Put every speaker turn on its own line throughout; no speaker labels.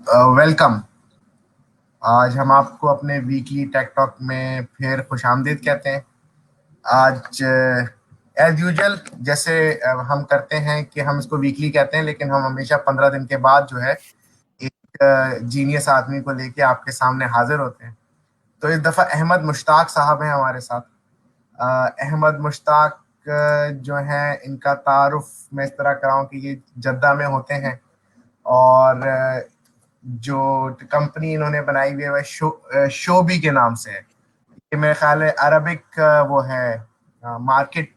Welcome. आज हम आपको अपने वीकली टेक टॉक में फिर खुशामदीद कहते हैं। आज एज यूजुअल जैसे हम करते हैं कि हम इसको वीकली कहते हैं, लेकिन हम हमेशा 15 दिन के बाद जो है एक जीनियस आदमी को लेके आपके सामने हाजिर होते हैं। तो इस दफ़ा अहमद मुश्ताक साहब हैं हमारे साथ। अहमद मुश्ताक जो हैं, इनका तारुफ मैं इस तरह कराऊं कि ये जद्दा में होते हैं। और जो कंपनी इन्होंने बनाई हुई है वह शोबी के नाम से है। ये मेरे ख्याल है अरबिक वो है, मार्केट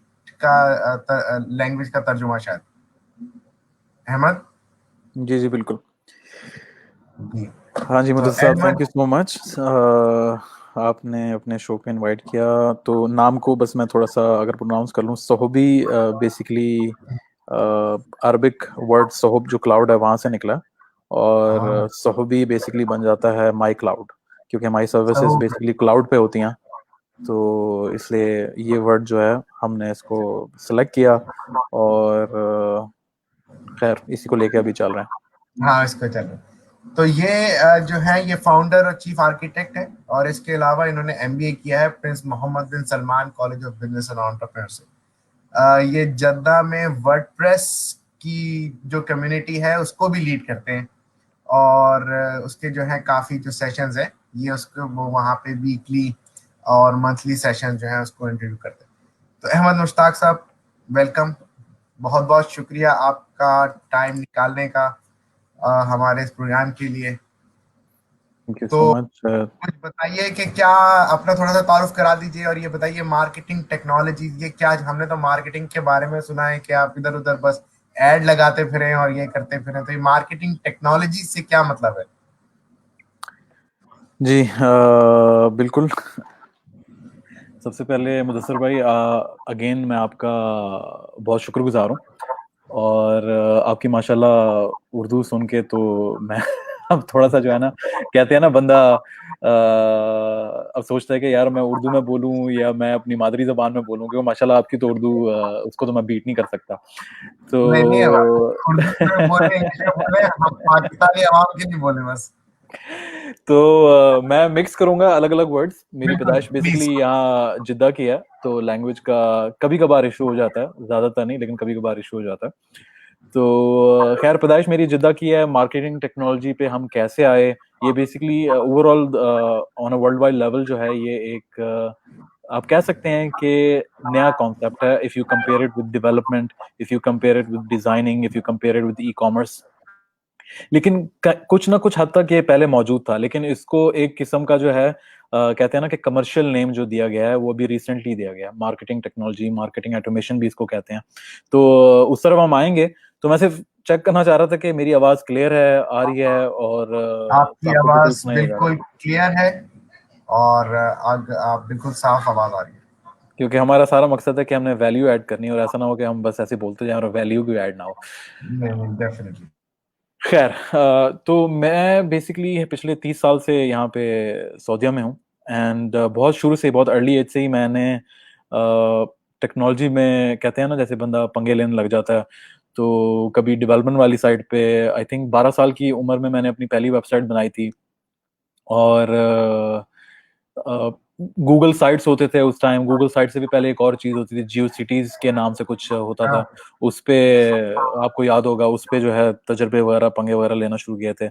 का लैंग्वेज का तर्जुमा शायद। अहमद
जी जी बिल्कुल।
जी।
हाँ जी
तो
मुदस्सिर साहब, thank
Ahmad
you so much. आपने अपने शो पे इनवाइट किया। तो नाम को बस मैं थोड़ा सा अगर प्रोनाउंस कर लूँ, सोहबी बेसिकली अरबिक वर्ड सोहब जो क्लाउड है वहाँ से निकला।
हाँ,
और सोहबी बेसिकली बन जाता है माई क्लाउड, क्योंकि हमारी सर्विसेज
तो
बेसिकली क्लाउड पे होती हैं। तो इसलिए ये वर्ड जो है हमने इसको सेलेक्ट किया। और खैर इसी को लेके अभी चल रहे हैं।
हाँ, इसको चलो। तो ये जो है ये फाउंडर और चीफ आर्किटेक्ट है, और इसके अलावा इन्होंने एमबीए किया है Prince Mohammed bin Salman College of Business and Entrepreneurship. ये जद्दा में वर्डप्रेस की जो कम्युनिटी है उसको भी लीड करते हैं। और उसके जो है काफ़ी जो सेशंस है, ये उसको वो वहाँ पे वीकली और मंथली सेशन जो है उसको इंटरव्यू करते हैं। तो अहमद मुश्ताक साहब, वेलकम। बहुत बहुत शुक्रिया आपका टाइम निकालने का हमारे इस प्रोग्राम के लिए।
थैंक यू सो
तो
मच।
कुछ बताइए कि क्या अपना थोड़ा सा तारुफ करा दीजिए, और ये बताइए मार्केटिंग टेक्नोलॉजी ये क्या। हमने तो मार्केटिंग के बारे में सुना है कि आप इधर उधर बस एड लगाते फिरें और ये करते फिरें, तो ये मार्केटिंग टेक्नोलॉजी से क्या मतलब है?
जी बिल्कुल। सबसे पहले मुदस्सिर भाई, अगेन मैं आपका बहुत शुक्रगुजार हूँ। और आपकी माशाल्लाह उर्दू सुन के तो मैं अब थोड़ा सा जो है ना, कहते हैं ना बंदा अब सोचता है कि यार मैं उर्दू में बोलूं या मैं अपनी मादरी जबान में बोलूं, क्योंकि माशाल्लाह आपकी तो उर्दू उसको तो मैं बीट नहीं कर सकता।
नहीं नहीं, अब
तो
उर्दू में बोले, इंग्लिश में बोले, हम पाकिस्तानी आवाम के लिए बोले बस।
तो मैं मिक्स करूंगा अलग अलग वर्ड्स। मेरी
बिल्कुल,
पैदाइश
प्लीज।
बेसिकली यहाँ जिद्दा की है, तो लैंग्वेज का कभी कभार इशू हो जाता है, ज्यादातर नहीं लेकिन कभी कभार इशू हो जाता है। तो खैर पैदाइश मेरी जिद्दा की है। मार्केटिंग टेक्नोलॉजी पे हम कैसे आए, ये basically overall on a world wide level जो है ये एक आप कह सकते हैं कि नया कॉन्सेप्ट है। If you compare it with development, if you compare it with designing, if you compare it with e commerce, लेकिन कुछ ना कुछ हद तक ये पहले मौजूद था, लेकिन इसको एक किस्म का जो है कहते हैं ना कि कमर्शियल नेम जो दिया गया है वो भी रिसेंटली दिया गया है। मार्केटिंग टेक्नोलॉजी, मार्केटिंग ऑटोमेशन भी इसको कहते हैं। तो उस तरफ हम आएंगे। तो मैं सिर्फ चेक करना चाह रहा था कि मेरी आवाज क्लियर है, आ रही है, और
आपकी
आपको बिल्कुल
आवाज
सुनाई दे रहा है।
बिल्कुल क्लियर है, और आप बिल्कुल साफ आवाज आ रही है।
क्योंकि हमारा सारा मकसद है कि हमने वैल्यू ऐड करनी है, और ऐसा ना हो कि हम बस ऐसे बोलते जाएं और वैल्यू भी ऐड ना हो।
नहीं नहीं, डेफिनेटली।
खैर तो मैं बेसिकली पिछले 30 साल से यहाँ पे सऊदीया में हूँ। एंड बहुत शुरू से, बहुत अर्ली एज से ही मैंने टेक्नोलॉजी में, कहते हैं ना जैसे बंदा पंगे लेने लग जाता है, तो कभी डेवलपमेंट वाली साइड पे आई थिंक 12 साल की उम्र में मैंने अपनी पहली वेबसाइट बनाई थी। और गूगल साइट्स होते थे उस टाइम। गूगल साइट से भी पहले एक और चीज होती थी, जियो सिटीज के नाम से कुछ होता था।
हाँ,
उस पे आपको याद होगा, उस पे जो है तजर्बे वगैरह, पंगे वगैरह लेना शुरू किए थे।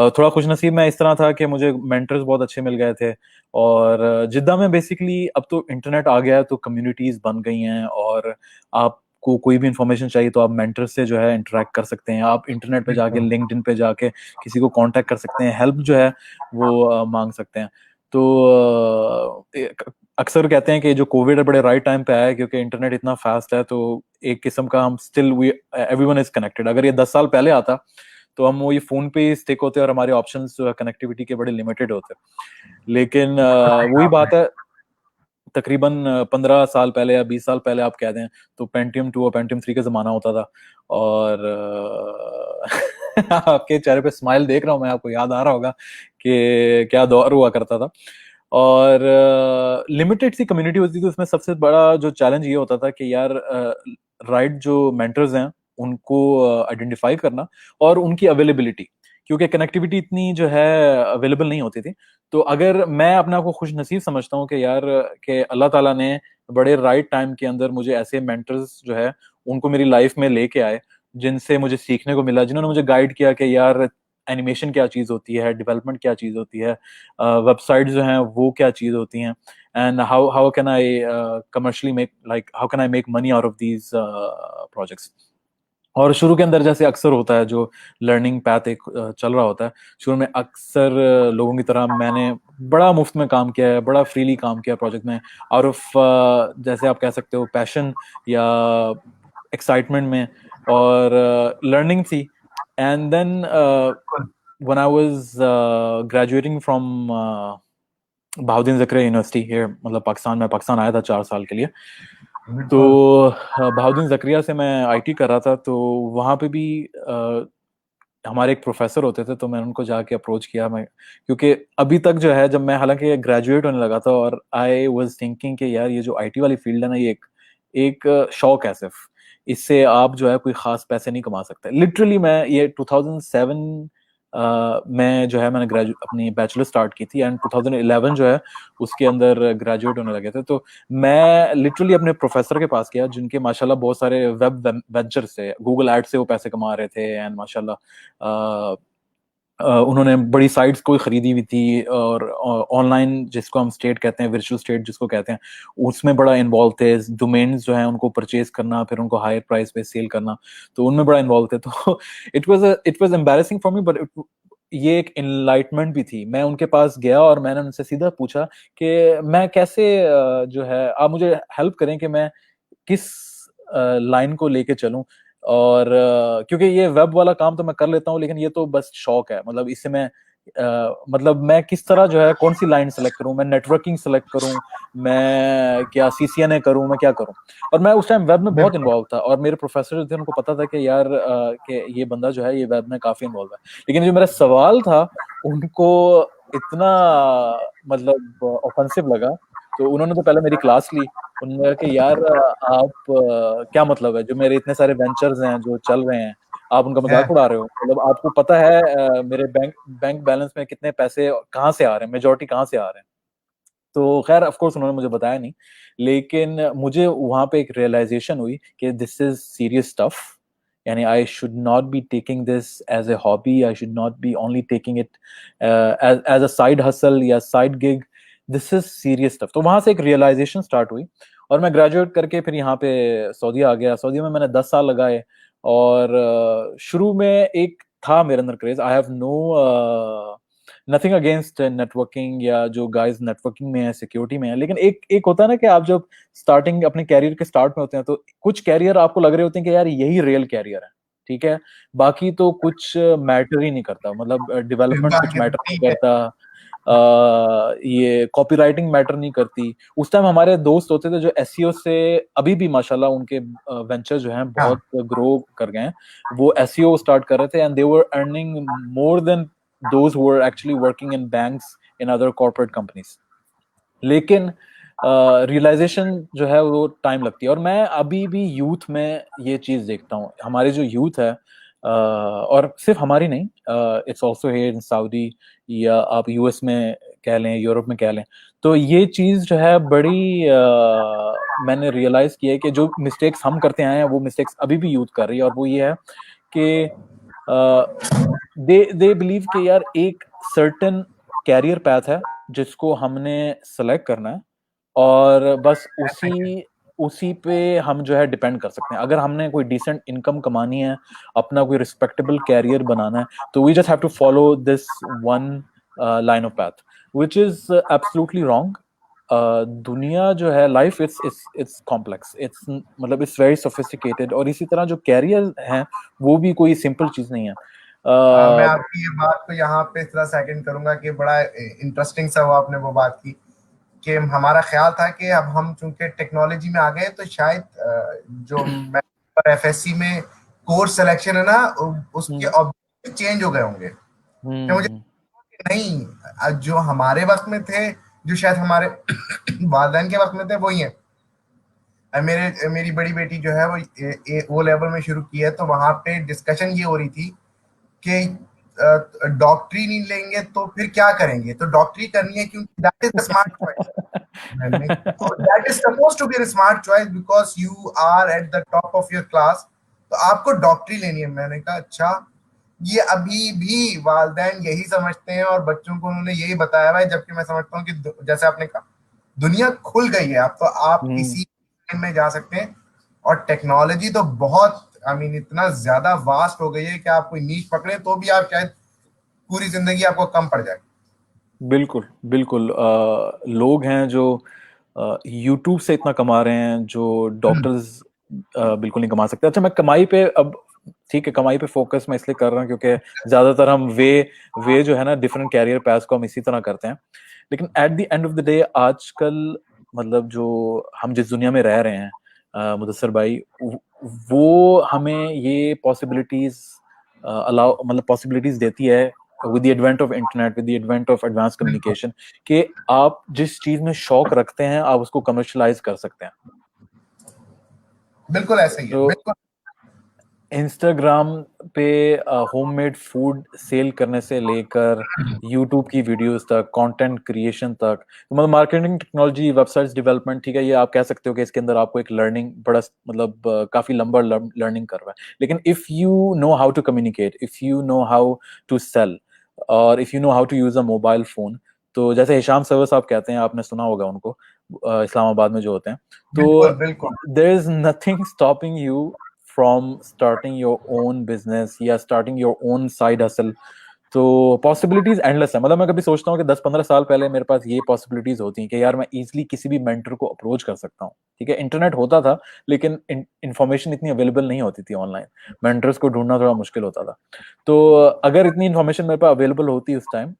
थोड़ा खुशनसीब मैं इस तरह था कि मुझे मेंटर्स बहुत अच्छे मिल गए थे। और जिद्दा में बेसिकली अब तो इंटरनेट आ गया है, तो कम्युनिटीज बन गई हैं, और आपको कोई भी इंफॉर्मेशन चाहिए तो आप मेंटर से जो है इंटरेक्ट कर सकते हैं। आप इंटरनेट पे जाके,
बिल्कुल।
लिंक्डइन पे जाके किसी को कांटेक्ट कर सकते हैं, हेल्प जो है वो मांग सकते हैं। तो अक्सर कहते हैं कि जो कोविड है बड़े राइट टाइम पे आया है, क्योंकि इंटरनेट इतना फास्ट है। तो एक किस्म का हम still we everyone is connected. अगर ये 10 साल पहले आता तो हम वो ये फोन पे ही स्टिक होते और हमारे ऑप्शंस जो है कनेक्टिविटी के बड़े लिमिटेड होते। लेकिन
सही कहा
वही
आपने।
बात है, तकरीबन 15 साल पहले या 20 साल पहले आप कह दें, तो पेंटियम 2 और पेंटियम 3 का जमाना होता था। और आपके चेहरे पे स्माइल देख रहा हूं मैं, आपको याद आ रहा होगा कि क्या दौर हुआ करता था। और लिमिटेड सी कम्युनिटी होती थी उसमें। सबसे बड़ा जो चैलेंज ये होता था कि यार राइट जो मेंटर्स हैं उनको आइडेंटिफाई करना, और उनकी अवेलेबिलिटी। क्योंकि कनेक्टिविटी इतनी जो है अवेलेबल नहीं होती थी। तो अगर मैं अपने आप को खुश नसीब समझता हूँ कि यार कि अल्लाह ताला ने बड़े राइट टाइम के अंदर मुझे ऐसे मेंटर्स जो है उनको मेरी लाइफ में लेके आए, जिनसे मुझे सीखने को मिला, जिन्होंने मुझे गाइड किया कि यार एनिमेशन क्या चीज़ होती है, डेवलपमेंट क्या चीज़ होती है, वेबसाइट जो हैं वो क्या चीज़ होती हैं, and how can I commercially make, like how can I make money out of these projects. और शुरू के अंदर जैसे अक्सर होता है, जो लर्निंग पैथ एक चल रहा होता है, शुरू में अक्सर लोगों की तरह मैंने बड़ा मुफ्त में काम किया है, बड़ा फ्रीली काम किया प्रोजेक्ट में, आउट ऑफ जैसे आप कह सकते हो पैशन या एक्साइटमेंट में, और लर्निंग थी। And then when I was graduating from Bahauddin Zakariya University here, मतलब पाकिस्तान में, पाकिस्तान आया था 4 साल के लिए। तो
बिल्कुल।
बहाउद्दीन ज़करिया से मैं आईटी कर रहा था, तो वहाँ पे भी हमारे एक प्रोफेसर होते थे, तो मैंने उनको जाके अप्रोच किया। मैं, क्योंकि अभी तक जो है, जब मैं हालांकि ग्रेजुएट होने लगा था, और आई वाज थिंकिंग कि यार ये जो आईटी वाली फील्ड है ना, ये एक एक शौक है सिर्फ, इससे आप जो है कोई खास पैसे नहीं कमा सकते। लिटरली मैं ये 2007 में जो है मैंने ग्रेजुएट अपनी बैचलर स्टार्ट की थी, एंड 2011 जो है उसके अंदर ग्रेजुएट होने लगे थे। तो मैं लिटरली अपने प्रोफेसर के पास गया, जिनके माशाल्लाह बहुत सारे वेब वेंचर से, गूगल एड से वो पैसे कमा रहे थे, एंड माशाल्लाह उन्होंने बड़ी साइट्स कोई खरीदी हुई थी, और ऑनलाइन जिसको हम स्टेट कहते हैं, वर्चुअल स्टेट जिसको कहते हैं, उसमें बड़ा इन्वॉल्व थे। डोमेन्स जो हैं उनको परचेज करना, फिर उनको हायर प्राइस पे सेल करना, तो उनमें बड़ा इन्वॉल्व थे। तो it was embarrassing for me, but ये एक इनलाइटमेंट भी थी। मैं उनके पास गया और मैंने उनसे सीधा पूछा कि मैं कैसे जो है, आप मुझे हेल्प करें कि मैं किस लाइन को लेके चलूं। और क्योंकि ये वेब वाला काम तो मैं कर लेता हूँ, लेकिन ये तो बस शौक है, मतलब इससे मैं मतलब मैं किस तरह जो है कौन सी लाइन सेलेक्ट करूं, मैं नेटवर्किंग सेलेक्ट करूं, मैं क्या सीसीएनए करूं, मैं क्या करूं। और मैं उस टाइम वेब में बहुत
बिल्कुल।
इन्वॉल्व था, और मेरे प्रोफेसर जो थे उनको पता था कि यार कि ये बंदा जो है ये वेब में काफी इन्वॉल्व है। लेकिन जो मेरा सवाल था उनको इतना मतलब ऑफेंसिव लगा, तो उन्होंने तो पहले मेरी क्लास ली। उन्होंने कहा कि यार आप क्या मतलब है, जो मेरे इतने सारे वेंचर्स हैं जो चल रहे हैं, आप उनका
है।
मजाक उड़ा रहे हो, मतलब आपको पता है मेरे बैंक बैंक बैलेंस में कितने पैसे कहाँ से आ रहे हैं, मेजोरिटी कहाँ से आ रहे हैं। तो खैर ऑफ कोर्स उन्होंने मुझे बताया नहीं, लेकिन मुझे वहां पे एक रियलाइजेशन हुई कि दिस इज सीरियस स्टफ। यानी I should not be taking this as a hobby, I should not be only taking it as as a side hustle या side gig, this is serious stuff. तो वहां से एक realisation start हुई, और मैं graduate करके फिर यहाँ पे सऊदी आ गया। सऊदी में मैंने 10 साल लगाए, और शुरू में एक था मेरे अंदर craze. I have no nothing against networking, या जो गाइस नेटवर्किंग में है, सिक्योरिटी में है, लेकिन एक एक होता है ना कि आप जब स्टार्टिंग अपने कैरियर के स्टार्ट में होते हैं, तो कुछ कैरियर आपको लग रहे होते हैं कि यार यही रियल कैरियर है, ठीक है, बाकी तो कुछ मैटर ही नहीं करता, मतलब डेवलपमेंट कुछ मैटर
ठीक
नहीं
है।
करता, ये कॉपीराइटिंग मैटर नहीं करती। उस टाइम हमारे दोस्त होते थे जो एसईओ से, अभी भी माशाल्लाह उनके वेंचर जो हैं
हाँ।
बहुत ग्रो कर गए हैं, वो एसईओ स्टार्ट कर रहे थे, and they were earning more than those who were actually working in banks in other corporate companies। लेकिन रियलाइजेशन जो है वो टाइम लगती है, और मैं अभी भी यूथ में ये चीज देखता हूँ। हमारे जो यूथ है, और सिर्फ हमारी नहीं, it's also here in Saudi, या आप यूएस में कह लें, यूरोप में कह लें, तो ये चीज जो है बड़ी मैंने रियलाइज किया है कि जो मिस्टेक्स हम करते आए हैं वो मिस्टेक्स अभी भी यूथ कर रही है। और वो ये है कि दे बिलीव कि यार एक सर्टेन कैरियर पैथ है जिसको हमने सेलेक्ट करना है, और बस उसी उसी पे हम जो है डिपेंड कर सकते हैं। अगर हमने कोई डिसेंट इनकम कमानी है, अपना कोई रिस्पेक्टेबल कैरियर बनाना है, तो we just have to follow this one line of path, which is absolutely wrong. दुनिया जो है, लाइफ इट्स कॉम्प्लेक्स, इट्स मतलब इट्स वेरी सोफिस्टिकेटेड, और इसी तरह जो कैरियर है वो भी कोई सिंपल चीज नहीं है।
मैं
uh,
आपकी ये बात को यहाँ पे थोड़ा सेकंड करूंगा कि बड़ा इंटरेस्टिंग सा वो आपने वो बात की कि हमारा ख्याल था कि अब हम चूंकि टेक्नोलॉजी में आ गए तो शायद जो मैं एफएससी में कोर्स सिलेक्शन है ना, उसके
हम्म
ऑब्जेक्टिव चेंज हो गए होंगे। फिर मुझे
हम्म
नहीं, जो हमारे वक्त में थे, जो शायद हमारे वालदैन के वक्त में थे, वही है। मेरी बड़ी बेटी जो है वो ओ लेवल में शुरू की है, तो वहां पे डिस्कशन ये हो रही थी कि डॉक्टरी नहीं लेंगे तो फिर क्या करेंगे? तो डॉक्टरी करनी है क्योंकि that is the smart choice. मैंने that is suppose to be smart choice because you are at the top of your class, तो आपको डॉक्टरी लेनी है। मैंने कहा अच्छा, ये अभी भी वालिदैन यही समझते हैं और बच्चों को उन्होंने यही बताया हुआ है, जबकि मैं समझता हूँ कि जैसे आपने कहा दुनिया खुल गई है, अब तो आप
हम्म,
किसी में जा सकते हैं। और टेक्नोलॉजी तो बहुत, आई मीन इतना ज्यादा वास्ट हो गई है कि आप कोई नीच पकड़े तो भी आप शायद पूरी जिंदगी आपको कम पड़ जाए।
बिल्कुल बिल्कुल। लोग हैं जो यूट्यूब से इतना कमा रहे हैं जो डॉक्टर्स बिल्कुल नहीं कमा सकते। अच्छा, मैं कमाई पे अब, ठीक है, कमाई पे फोकस मैं इसलिए कर रहा हूँ क्योंकि ज्यादातर हम वे जो है ना, डिफरेंट कैरियर पाथ्स को हम इसी तरह करते हैं। लेकिन at the end of the day आजकल, मतलब जो हम जिस दुनिया में रह रहे हैं, मुदस्सर भाई, वो हमें ये पॉसिबिलिटीज अलाउ, मतलब पॉसिबिलिटीज देती है with the advent of internet, with the advent of advance
बिल्कुल
कम्युनिकेशन, कि आप जिस चीज में शौक रखते हैं आप उसको कमर्शलाइज कर सकते हैं।
बिल्कुल ऐसा ही है,
तो
बिल्कुल।
इंस्टाग्राम पे होममेड फूड सेल करने से लेकर यूट्यूब की वीडियोस तक, कंटेंट क्रिएशन तक, तो मतलब मार्केटिंग टेक्नोलॉजी, वेबसाइट्स डेवलपमेंट, ठीक है, ये आप कह सकते हो कि इसके अंदर आपको एक लर्निंग बड़ा, मतलब काफी लंबा लर्निंग कर रहा है। लेकिन if you know how to communicate, if you know how to sell, और if you know how to use a mobile phone, तो जैसे हिशाम सर्वर साहब कहते हैं, आपने सुना होगा उनको, इस्लामाबाद में जो होते हैं,
बिल्कुल
तो
बिल्कुल
there is nothing stopping you from starting your own business या starting your own side hustle। तो पॉसिबिलिटीज एंडलेस है। मतलब मैं कभी सोचता हूँ कि 10-15 साल पहले मेरे पास ये पॉसिबिलिटीज होती कि यार मैं इजीली किसी भी मेंटर को अप्रोच कर सकता हूँ, ठीक है, इंटरनेट होता था लेकिन इंफॉर्मेशन इतनी अवेलेबल नहीं होती थी ऑनलाइन, मेंटर्स को ढूंढना थोड़ा मुश्किल होता था। तो अगर इतनी इन्फॉर्मेशन मेरे पास अवेलेबल होती उस टाइम,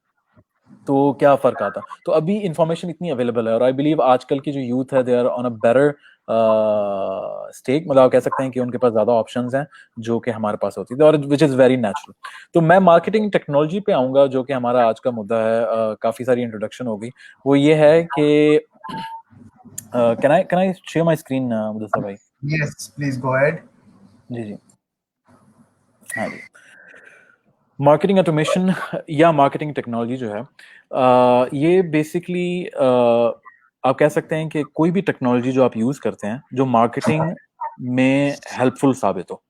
तो क्या फर्क आता। तो अभी इंफॉर्मेशन इतनी अवेलेबल है, और आई बिलीव आजकल की जो यूथ है, they are on a better stake, मतलब आप कह सकते हैं कि उनके पास ज्यादा ऑप्शंस हैं जो कि हमारे पास होती थी, और विच इज वेरी नेचुरल। तो मैं मार्केटिंग टेक्नोलॉजी पे आऊंगा, जो कि हमारा आज का मुद्दा है। काफी सारी इंट्रोडक्शन हो गई। वो ये है कि can I share my screen, Mudassar भाई?
Yes please go ahead.
जी जी, हाँ जी। मार्केटिंग ऑटोमेशन या मार्केटिंग टेक्नोलॉजी जो है, ये बेसिकली आप कह सकते हैं कि कोई भी टेक्नोलॉजी जो आप यूज करते हैं जो मार्केटिंग में हेल्पफुल साबित हो,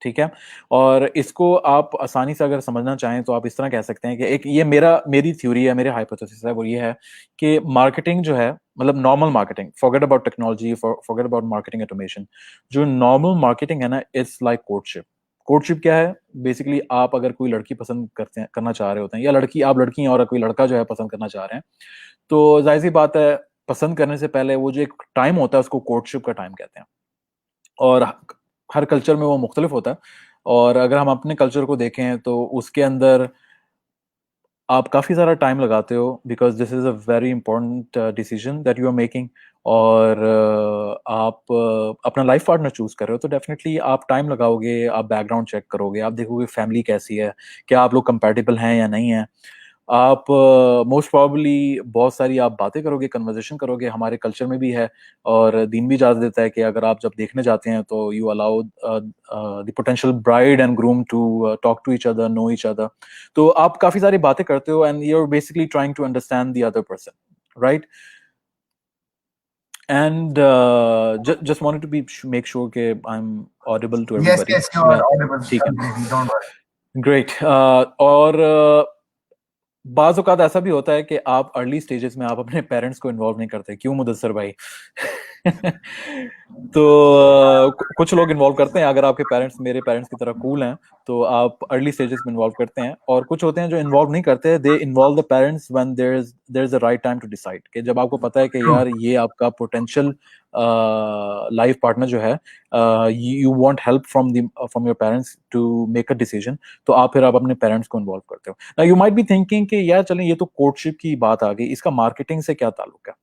ठीक है। और इसको आप आसानी से अगर समझना चाहें तो आप इस तरह कह सकते हैं कि एक, ये मेरी थ्योरी है, मेरे हाइपोथेसिस है, वो ये है कि मार्केटिंग जो है, मतलब normal marketing, forget about technology, forget about marketing automation, जो नॉर्मल मार्केटिंग है ना, इट्स लाइक कोर्टशिप। कोर्टशिप क्या है? बेसिकली आप अगर कोई लड़की पसंद करते हैं, करना चाह रहे होते हैं, या लड़की, आप लड़की हैं और कोई लड़का जो है पसंद करना चाह रहे हैं, तो जाहिर सी बात है, पसंद करने से पहले वो जो एक टाइम होता है उसको कोर्टशिप का टाइम कहते हैं। और हर कल्चर में वो मुख्तलिफ होता है। और अगर हम अपने कल्चर को देखें तो उसके अंदर आप काफ़ी सारा टाइम लगाते हो, because this is a very important decision that you are making. और आप अपना लाइफ पार्टनर चूज कर रहे हो, तो डेफिनेटली आप टाइम लगाओगे, आप बैकग्राउंड चेक करोगे, आप देखोगे फैमिली कैसी है, क्या आप लोग कंपैटिबल हैं या नहीं है। आप मोस्ट प्रोबेबली बहुत सारी आप बातें करोगे, कन्वर्सेशन करोगे, हमारे कल्चर में भी है, और दीन भी इजाज़त देता है कि अगर आप जब देखने जाते हैं तो you allow the potential bride and groom to talk to each other, know each other. तो आप काफ़ी सारी बातें करते हो, and you are basically trying to understand the other person, right? And just wanted to be make sure that I'm audible to
yes
everybody.
Yes you are
Yeah,
audible
ठीक है,
completely, don't worry.
great। और बाज़ औक़ात ऐसा भी होता है कि आप अर्ली स्टेजेस में आप अपने पेरेंट्स को इन्वॉल्व नहीं करते, क्यों मुदस्सर भाई? तो कुछ लोग इन्वॉल्व करते हैं, अगर आपके पेरेंट्स मेरे पेरेंट्स की तरह कूल हैं तो आप अर्ली स्टेजेस में इन्वॉल्व करते हैं, और कुछ होते हैं जो इन्वॉल्व नहीं करते, they involve the parents when there is a right time to decide, कि जब आपको पता है कि
ट्रू।
यार ये आपका पोटेंशियल लाइफ पार्टनर जो है, you want help from your parents to make a decision, तो आप अपने पेरेंट्स को इन्वॉल्व करते हो। Now you might be thinking कि यार चलें, ये तो कोर्टशिप की बात आ गई, इसका मार्केटिंग से क्या ताल्लुक है?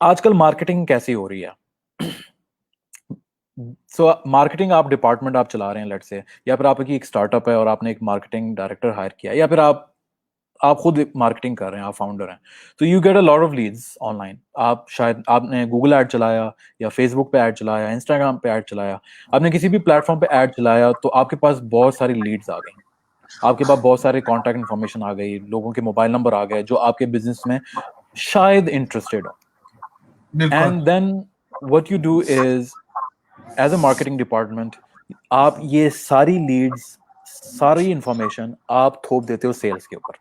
आजकल मार्केटिंग कैसी हो रही है? सो मार्केटिंग आप डिपार्टमेंट आप चला रहे हैं, लेट्स से, या फिर आपकी एक स्टार्टअप है और आपने एक मार्केटिंग डायरेक्टर हायर किया, या फिर आप खुद मार्केटिंग कर रहे हैं, आप फाउंडर हैं, तो you get a lot of leads online. आप शायद आपने गूगल ऐड चलाया, या फेसबुक पे ऐड चलाया, इंस्टाग्राम पे ऐड चलाया, आपने किसी भी प्लेटफॉर्म पे ऐड चलाया, तो आपके पास बहुत सारी लीड्स आ गई। आपके पास बहुत सारे कॉन्टैक्ट इन्फॉर्मेशन आ गई, लोगों के मोबाइल नंबर आ गए जो आपके बिजनेस में शायद इंटरेस्टेड हो।
बिल्कुल।
And then what you do is, as a marketing department, आप ये सारी लीड्स, सारी इंफॉर्मेशन आप थोप देते हो सेल्स के ऊपर।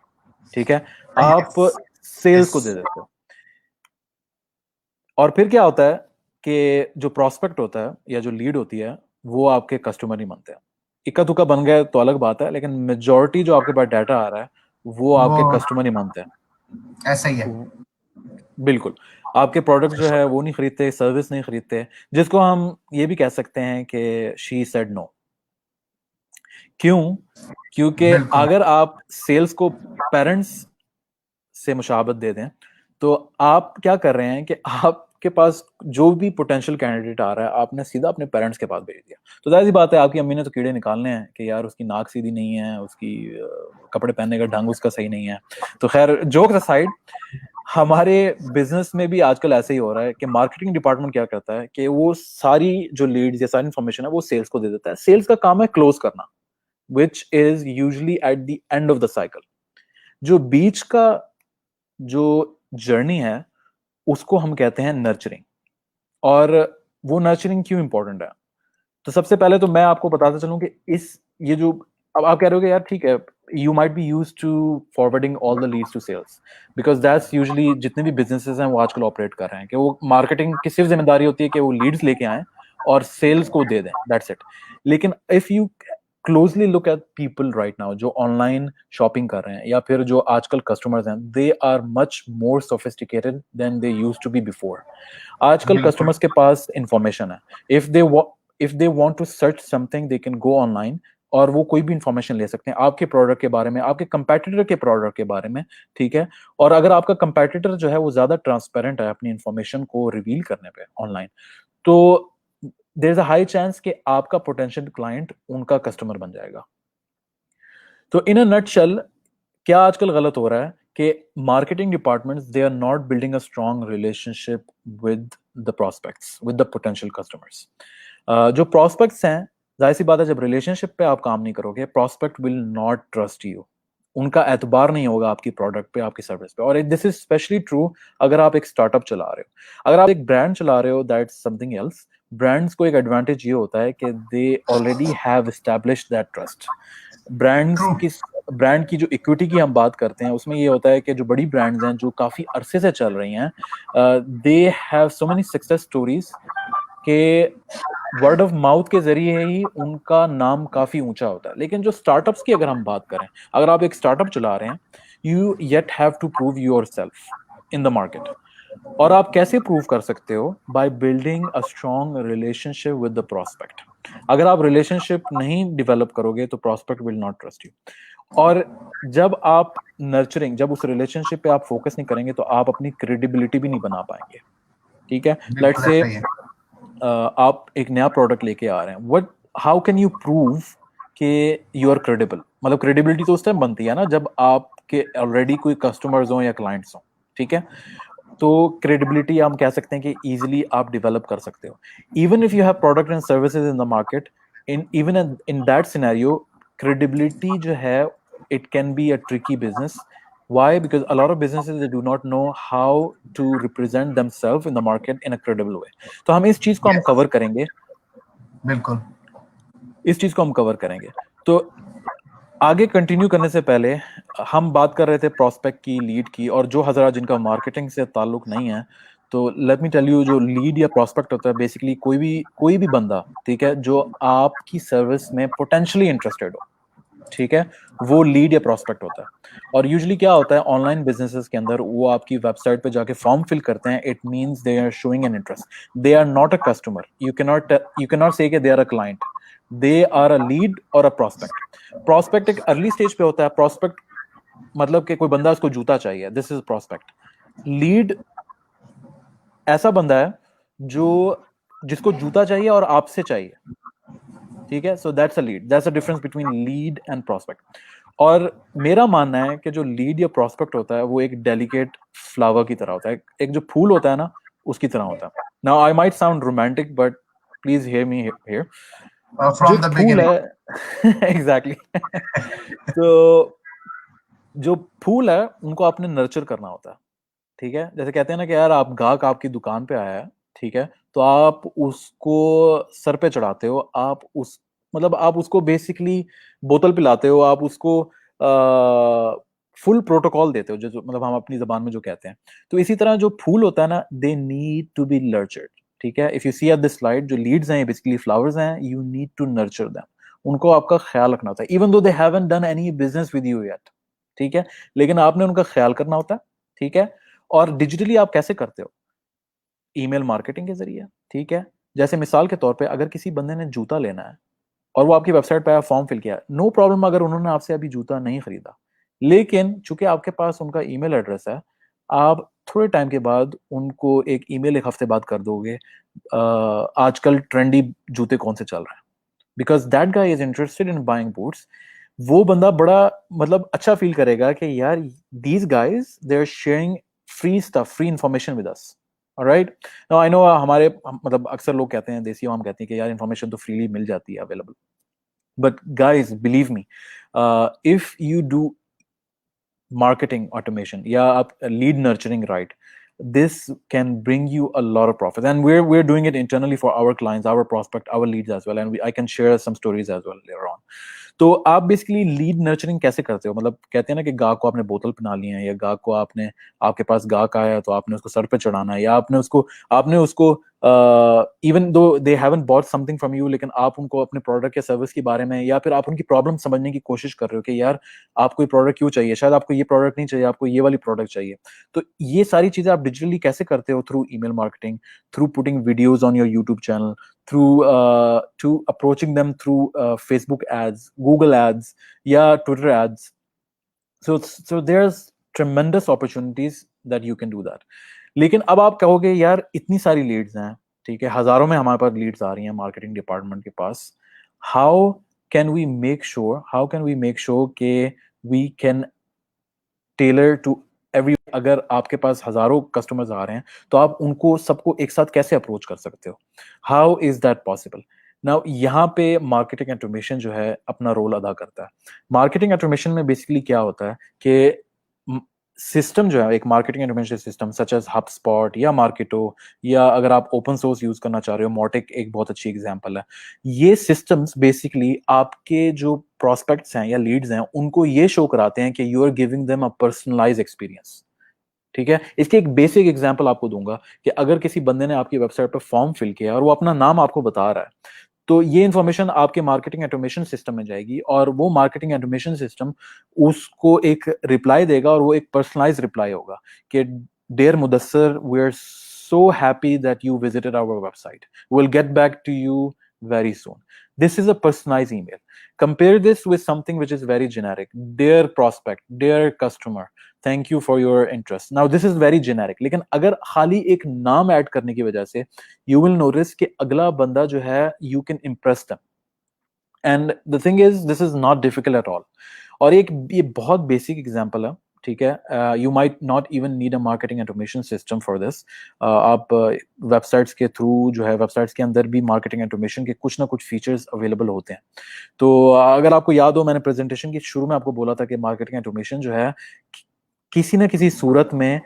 ठीक है, आप
यस।
Sales
yes.
को दे देते हो। और फिर क्या होता है कि जो प्रोस्पेक्ट होता है या जो लीड होती है वो आपके कस्टमर नहीं बनते हैं। इक्का दुक्का बन गए तो अलग बात है, लेकिन मेजोरिटी जो आपके पास डाटा आ रहा है वो
वो
आपके कस्टमर नहीं मानते
ऐसा ही है।
हैं। बिल्कुल, आपके प्रोडक्ट जो है वो नहीं खरीदते, सर्विस नहीं खरीदते, जिसको हम ये भी कह सकते हैं कि शी सेड नो। क्यों? क्योंकि
बिल्कुल।
अगर आप सेल्स को पेरेंट्स से मुशावबत दे दें तो आप क्या कर रहे हैं कि आपके पास जो भी पोटेंशियल कैंडिडेट आ रहा है आपने सीधा अपने पेरेंट्स के पास भेज दिया। तो जाहिर सी बात है आपकी अम्मी ने तो कीड़े निकालने हैं कि यार उसकी नाक सीधी नहीं है, उसकी कपड़े पहनने का ढंग उसका सही नहीं है। तो खैर, जोक्स असाइड, हमारे बिजनेस में भी आजकल ऐसे ही हो रहा है कि मार्केटिंग डिपार्टमेंट क्या करता है कि वो सारी जो लीड्स या सारी इंफॉर्मेशन है वो सेल्स को दे देता है। सेल्स का काम है क्लोज करना, which is usually at the end of the cycle. जो बीच का जो जर्नी है उसको हम कहते हैं नर्चरिंग। और वो नर्चरिंग क्यों इंपॉर्टेंट है? तो सबसे पहले तो मैं आपको बताता चलूं कि इस ये जो, अब आप कह रहे हो कि यार ठीक है, you might be use to forwarding all the leads to sales, because that's usually जितने भी बिजनेसेस हैं वो आजकल ऑपरेट कर रहे हैं कि वो मार्केटिंग की सिर्फ जिम्मेदारी होती है कि वो लीड्स लेके आए और सेल्स को दे दें, दैट्स इट। लेकिन if you closely look at people right now जो ऑनलाइन शॉपिंग कर रहे हैं या फिर जो आजकल कस्टमर्स हैं, they are much more sophisticated than they use to be before. आजकल
बिल्कुल।
कस्टमर्स के पास इंफॉर्मेशन है। If they if they want to search something they can go online और वो कोई भी इंफॉर्मेशन ले सकते हैं आपके प्रोडक्ट के बारे में, आपके कंपेटिटर के प्रोडक्ट के बारे में। ठीक है, और अगर आपका कंपेटिटर जो है वो ज्यादा ट्रांसपेरेंट है अपनी इंफॉर्मेशन को रिवील करने पे ऑनलाइन, तो there is a high chance कि आपका पोटेंशियल क्लाइंट उनका कस्टमर बन जाएगा। तो इन अ नटशेल, क्या आजकल गलत हो रहा है कि marketing departments they are not building a strong relationship with the prospects, with the potential customers. जो प्रोस्पेक्ट्स हैं, जाहिर सी बात है जब रिलेशनशिप पे आप काम नहीं करोगे prospect will not trust you. उनका एतबार नहीं होगा आपकी प्रोडक्ट पे, आपकी सर्विस पे। और दिस इज स्पेशली ट्रू अगर आप एक स्टार्टअप चला रहे हो। अगर आप एक ब्रांड चला रहे हो दैट्स समथिंग एल्स। ब्रांड्स को एक एडवांटेज ये होता है कि they already have established that trust. Brands
true.
की ब्रांड की जो इक्विटी की हम बात करते हैं उसमें ये होता है कि जो बड़ी ब्रांड्स हैं जो काफी अरसे से चल रही हैं, they have so many success stories के वर्ड ऑफ माउथ के जरिए ही उनका नाम काफी ऊंचा होता है। लेकिन जो स्टार्टअप्स की अगर हम बात करें, अगर आप एक स्टार्टअप चला रहे हैं, you yet have to prove yourself in the market. और आप कैसे प्रूव कर सकते हो? By building a strong relationship with the prospect. अगर आप रिलेशनशिप नहीं डिवेलप करोगे तो prospect will not trust you. और जब उस रिलेशनशिप पे आप फोकस नहीं करेंगे तो आप अपनी क्रेडिबिलिटी भी नहीं बना पाएंगे। ठीक है, लेट्स
बिल्कुल
से
ऐसा ही है।
आप एक नया प्रोडक्ट लेके आ रहे हैं, what how can you prove कि यू आर क्रेडिबल? मतलब क्रेडिबिलिटी तो उस टाइम बनती है ना जब आपके ऑलरेडी कोई कस्टमर्स हो या क्लाइंट्स हो। ठीक है, तो क्रेडिबिलिटी हम कह सकते हैं कि इजीली आप डेवलप कर सकते हो even if you have product and services in the market. In even in that scenario, credibility जो है, it can be a tricky business. Why? Because a lot of businesses they do not know how to represent themselves in the market in a credible way. तो हम इस चीज को हम
yes.
Cover करेंगे।
बिल्कुल।
इस चीज को हम कवर करेंगे। तो आगे कंटिन्यू करने से पहले हम बात कर रहे थे प्रोस्पेक्ट की, लीड की, और जो हजरात जिनका मार्केटिंग से ताल्लुक नहीं है, तो लेट मी टेल यू, जो लीड या प्रोस्पेक्ट होता है बेसिकली कोई भी बंदा, ठीक है, जो आपकी सर्विस में पोटेंशियली इंटरेस्टेड हो, ठीक है, वो लीड या प्रोस्पेक्ट होता है। और यूजुअली क्या होता है ऑनलाइन बिजनेसेस के अंदर, वो आपकी वेबसाइट पे जाके फॉर्म फिल करते हैं, it means they are showing an interest. They are not a customer, you can not say they are a client, they are a lead और अ प्रोस्पेक्ट। प्रोस्पेक्ट एक अर्ली स्टेज पे होता है। Prospect मतलब कि कोई बंदा उसको जूता चाहिए, दिस इज प्रोस्पेक्ट। लीड ऐसा बंदा है जो जिसको जूता चाहिए और आपसे चाहिए। ठीक है, so that's a lead, that's a difference between lead and prospect. और मेरा मानना है कि जो लीड या प्रोस्पेक्ट होता है वो एक डेलिकेट फ्लावर की तरह होता है, एक जो फूल होता है ना, उसकी तरह होता है। Now I might sound romantic but please hear me here. जो
फ्रॉम द
फूल
बिगिनिंग।
है एग्जैक्टली तो जो फूल है उनको आपने नर्चर करना होता है, ठीक है। जैसे कहते हैं ना कि यार आप गाहक आपकी दुकान पे आया है, ठीक है, तो आप उसको सर पे चढ़ाते हो, आप उस मतलब आप उसको बेसिकली बोतल पिलाते हो, आप उसको फुल प्रोटोकॉल देते हो, जो मतलब हम अपनी जबान में जो कहते हैं। तो इसी तरह जो फूल होता है ना, they need to be nurtured, ठीक है। If you see at this slide, जो लीड्स हैं बेसिकली फ्लावर्स हैं, you need to nurture them, उनको आपका ख्याल रखना होता है, even though they haven't done any business with you yet, ठीक है, लेकिन आपने उनका ख्याल करना होता है, ठीक है। और डिजिटली आप कैसे करते हो? ईमेल मार्केटिंग के जरिए, ठीक है। जैसे मिसाल के तौर पे अगर किसी बंदे ने जूता लेना है और वो आपकी वेबसाइट पे आया, फॉर्म फिल किया, नो प्रॉब्लम अगर उन्होंने आपसे अभी जूता नहीं खरीदा, लेकिन चूंकि आपके पास उनका ईमेल एड्रेस है, आप थोड़े टाइम के बाद उनको एक ईमेल एक हफ्ते बाद कर दोगे, आजकल ट्रेंडी जूते कौन से चल रहे हैं, because that guy is interested in buying boots. वो बंदा बड़ा मतलब अच्छा फील करेगा कि यार these guys they are sharing free stuff, free information with us, right. Now I know हमारे मतलब अक्सर लोग कहते हैं, देसी हम कहते हैं कि यार इंफॉर्मेशन तो फ्रीली मिल जाती है, available, but guys believe me, if you do marketing automation, yeah, lead nurturing right, this can bring you a lot of profit, and we're doing it internally for our clients, our prospect, our leads as well, and I can share some stories as well later on. तो आप basically lead nurturing कैसे करते हो? मतलब कहते हैं ना कि गाहक को आपने बोतल पिला ली है, या गाहक को आपने, आपके पास गाहक आया तो आपने उसको सर पे चढ़ाना है, या आपने उसको even though they haven't bought something from you, लेकिन आप उनको अपने प्रोडक्ट या सर्विस के बारे में, या फिर आप उनकी प्रॉब्लम समझने की कोशिश कर रहे हो कि यार आपको ये प्रोडक्ट क्यों चाहिए, शायद आपको ये प्रोडक्ट नहीं चाहिए, आपको ये वाली प्रोडक्ट चाहिए। तो ये सारी चीजें आप डिजिटली कैसे करते हो? Through email marketing, through putting videos on your YouTube channel, to approaching them through Facebook ads, Google ads, yeah, Twitter ads. So there's tremendous opportunities that you can do that. लेकिन अब आप कहोगे यार इतनी सारी लीड्स हैं, ठीक है, हजारों में हमारे पास लीड्स आ रही हैं मार्केटिंग डिपार्टमेंट के पास, how can we make sure कि we can tailor to every, अगर आपके पास हजारों कस्टमर्स आ रहे हैं तो आप उनको सबको एक साथ कैसे अप्रोच कर सकते हो? How is that possible? Now यहाँ पे मार्केटिंग ऑटोमेशन जो है अपना रोल अदा करता है। मार्केटिंग ऑटोमेशन में बेसिकली क्या होता है कि सिस्टम जो है, एक marketing automation system such as HubSpot या मार्केटो, या अगर आप ओपन सोर्स यूज करना चाह रहे हो, मोटेक एक बहुत अच्छी एग्जांपल है। ये सिस्टम्स बेसिकली आपके जो प्रोस्पेक्ट्स हैं या लीड्स हैं उनको ये शो कराते हैं कि you are giving them a personalize experience, ठीक है। इसके एक बेसिक एग्जांपल आपको दूंगा कि अगर किसी बंदे ने आपकी वेबसाइट पर फॉर्म फिल किया और वो अपना नाम आपको बता रहा है, तो ये इंफॉर्मेशन आपके मार्केटिंग ऑटोमेशन सिस्टम में जाएगी, और वो मार्केटिंग ऑटोमेशन सिस्टम उसको एक रिप्लाई देगा, और वो एक पर्सनलाइज रिप्लाई होगा कि dear Mudassar, we are so happy that you visited our website, we'll get back to you very soon. This is a personalized email. Compare this with something which is very generic: dear prospect, dear customer, thank you for your interest. Now this is very generic, लेकिन अगर खाली एक नाम add करने की वजह से you will notice कि अगला बंदा जो है, you can impress them, and the thing is this is not difficult at all. और एक ये बहुत बेसिक एग्जांपल है, ठीक है। You might not even need a marketing automation system for this. आप वेबसाइट्स के थ्रू जो है, वेबसाइट्स के अंदर भी मार्केटिंग ऑटोमेशन के कुछ ना कुछ फीचर्स अवेलेबल होते हैं। तो अगर आपको याद हो, मैंने प्रेजेंटेशन के शुरू में आपको बोला था कि मार्केटिंग ऑटोमेशन जो है किसी ना किसी सूरत में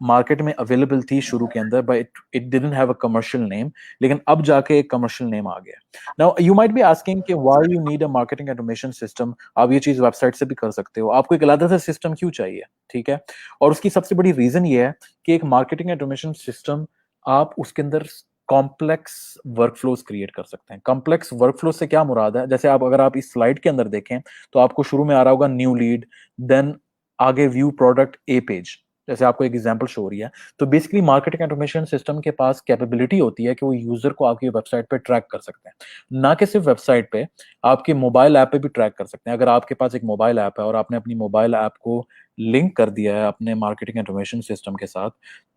मार्केट में अवेलेबल थी शुरू के अंदर, but it didn't have a commercial name, लेकिन अब जाके एक कमर्शियल नेम आ गया। Now you might be asking कि why you need a marketing automation system, आप ये चीज वेबसाइट से भी कर सकते हो, आपको एक अलग सा सिस्टम क्यों चाहिए, ठीक है। और उसकी सबसे बड़ी रीजन ये है कि एक मार्केटिंग ऑटोमेशन सिस्टम, आप उसके अंदर कॉम्प्लेक्स वर्कफ्लोज क्रिएट कर सकते हैं। कॉम्प्लेक्स वर्कफ्लो से क्या मुराद है? जैसे आप अगर आप इस स्लाइड के अंदर देखें तो आपको शुरू में आ रहा होगा न्यू लीड, देन आगे व्यू प्रोडक्ट ए पेज, जैसे आपको एक एग्जांपल शो हो रही है। तो बेसिकली मार्केटिंग ऑटोमेशन सिस्टम के पास कैपेबिलिटी होती है कि वो यूजर को आपकी वेबसाइट पे ट्रैक कर सकते हैं, ना कि सिर्फ वेबसाइट पे, आपके मोबाइल ऐप पे भी ट्रैक कर सकते हैं। अगर आपके पास एक मोबाइल ऐप है और आपने अपनी मोबाइल ऐप को लिंक कर दिया है अपने मार्केटिंग ऑटोमेशन सिस्टम के साथ,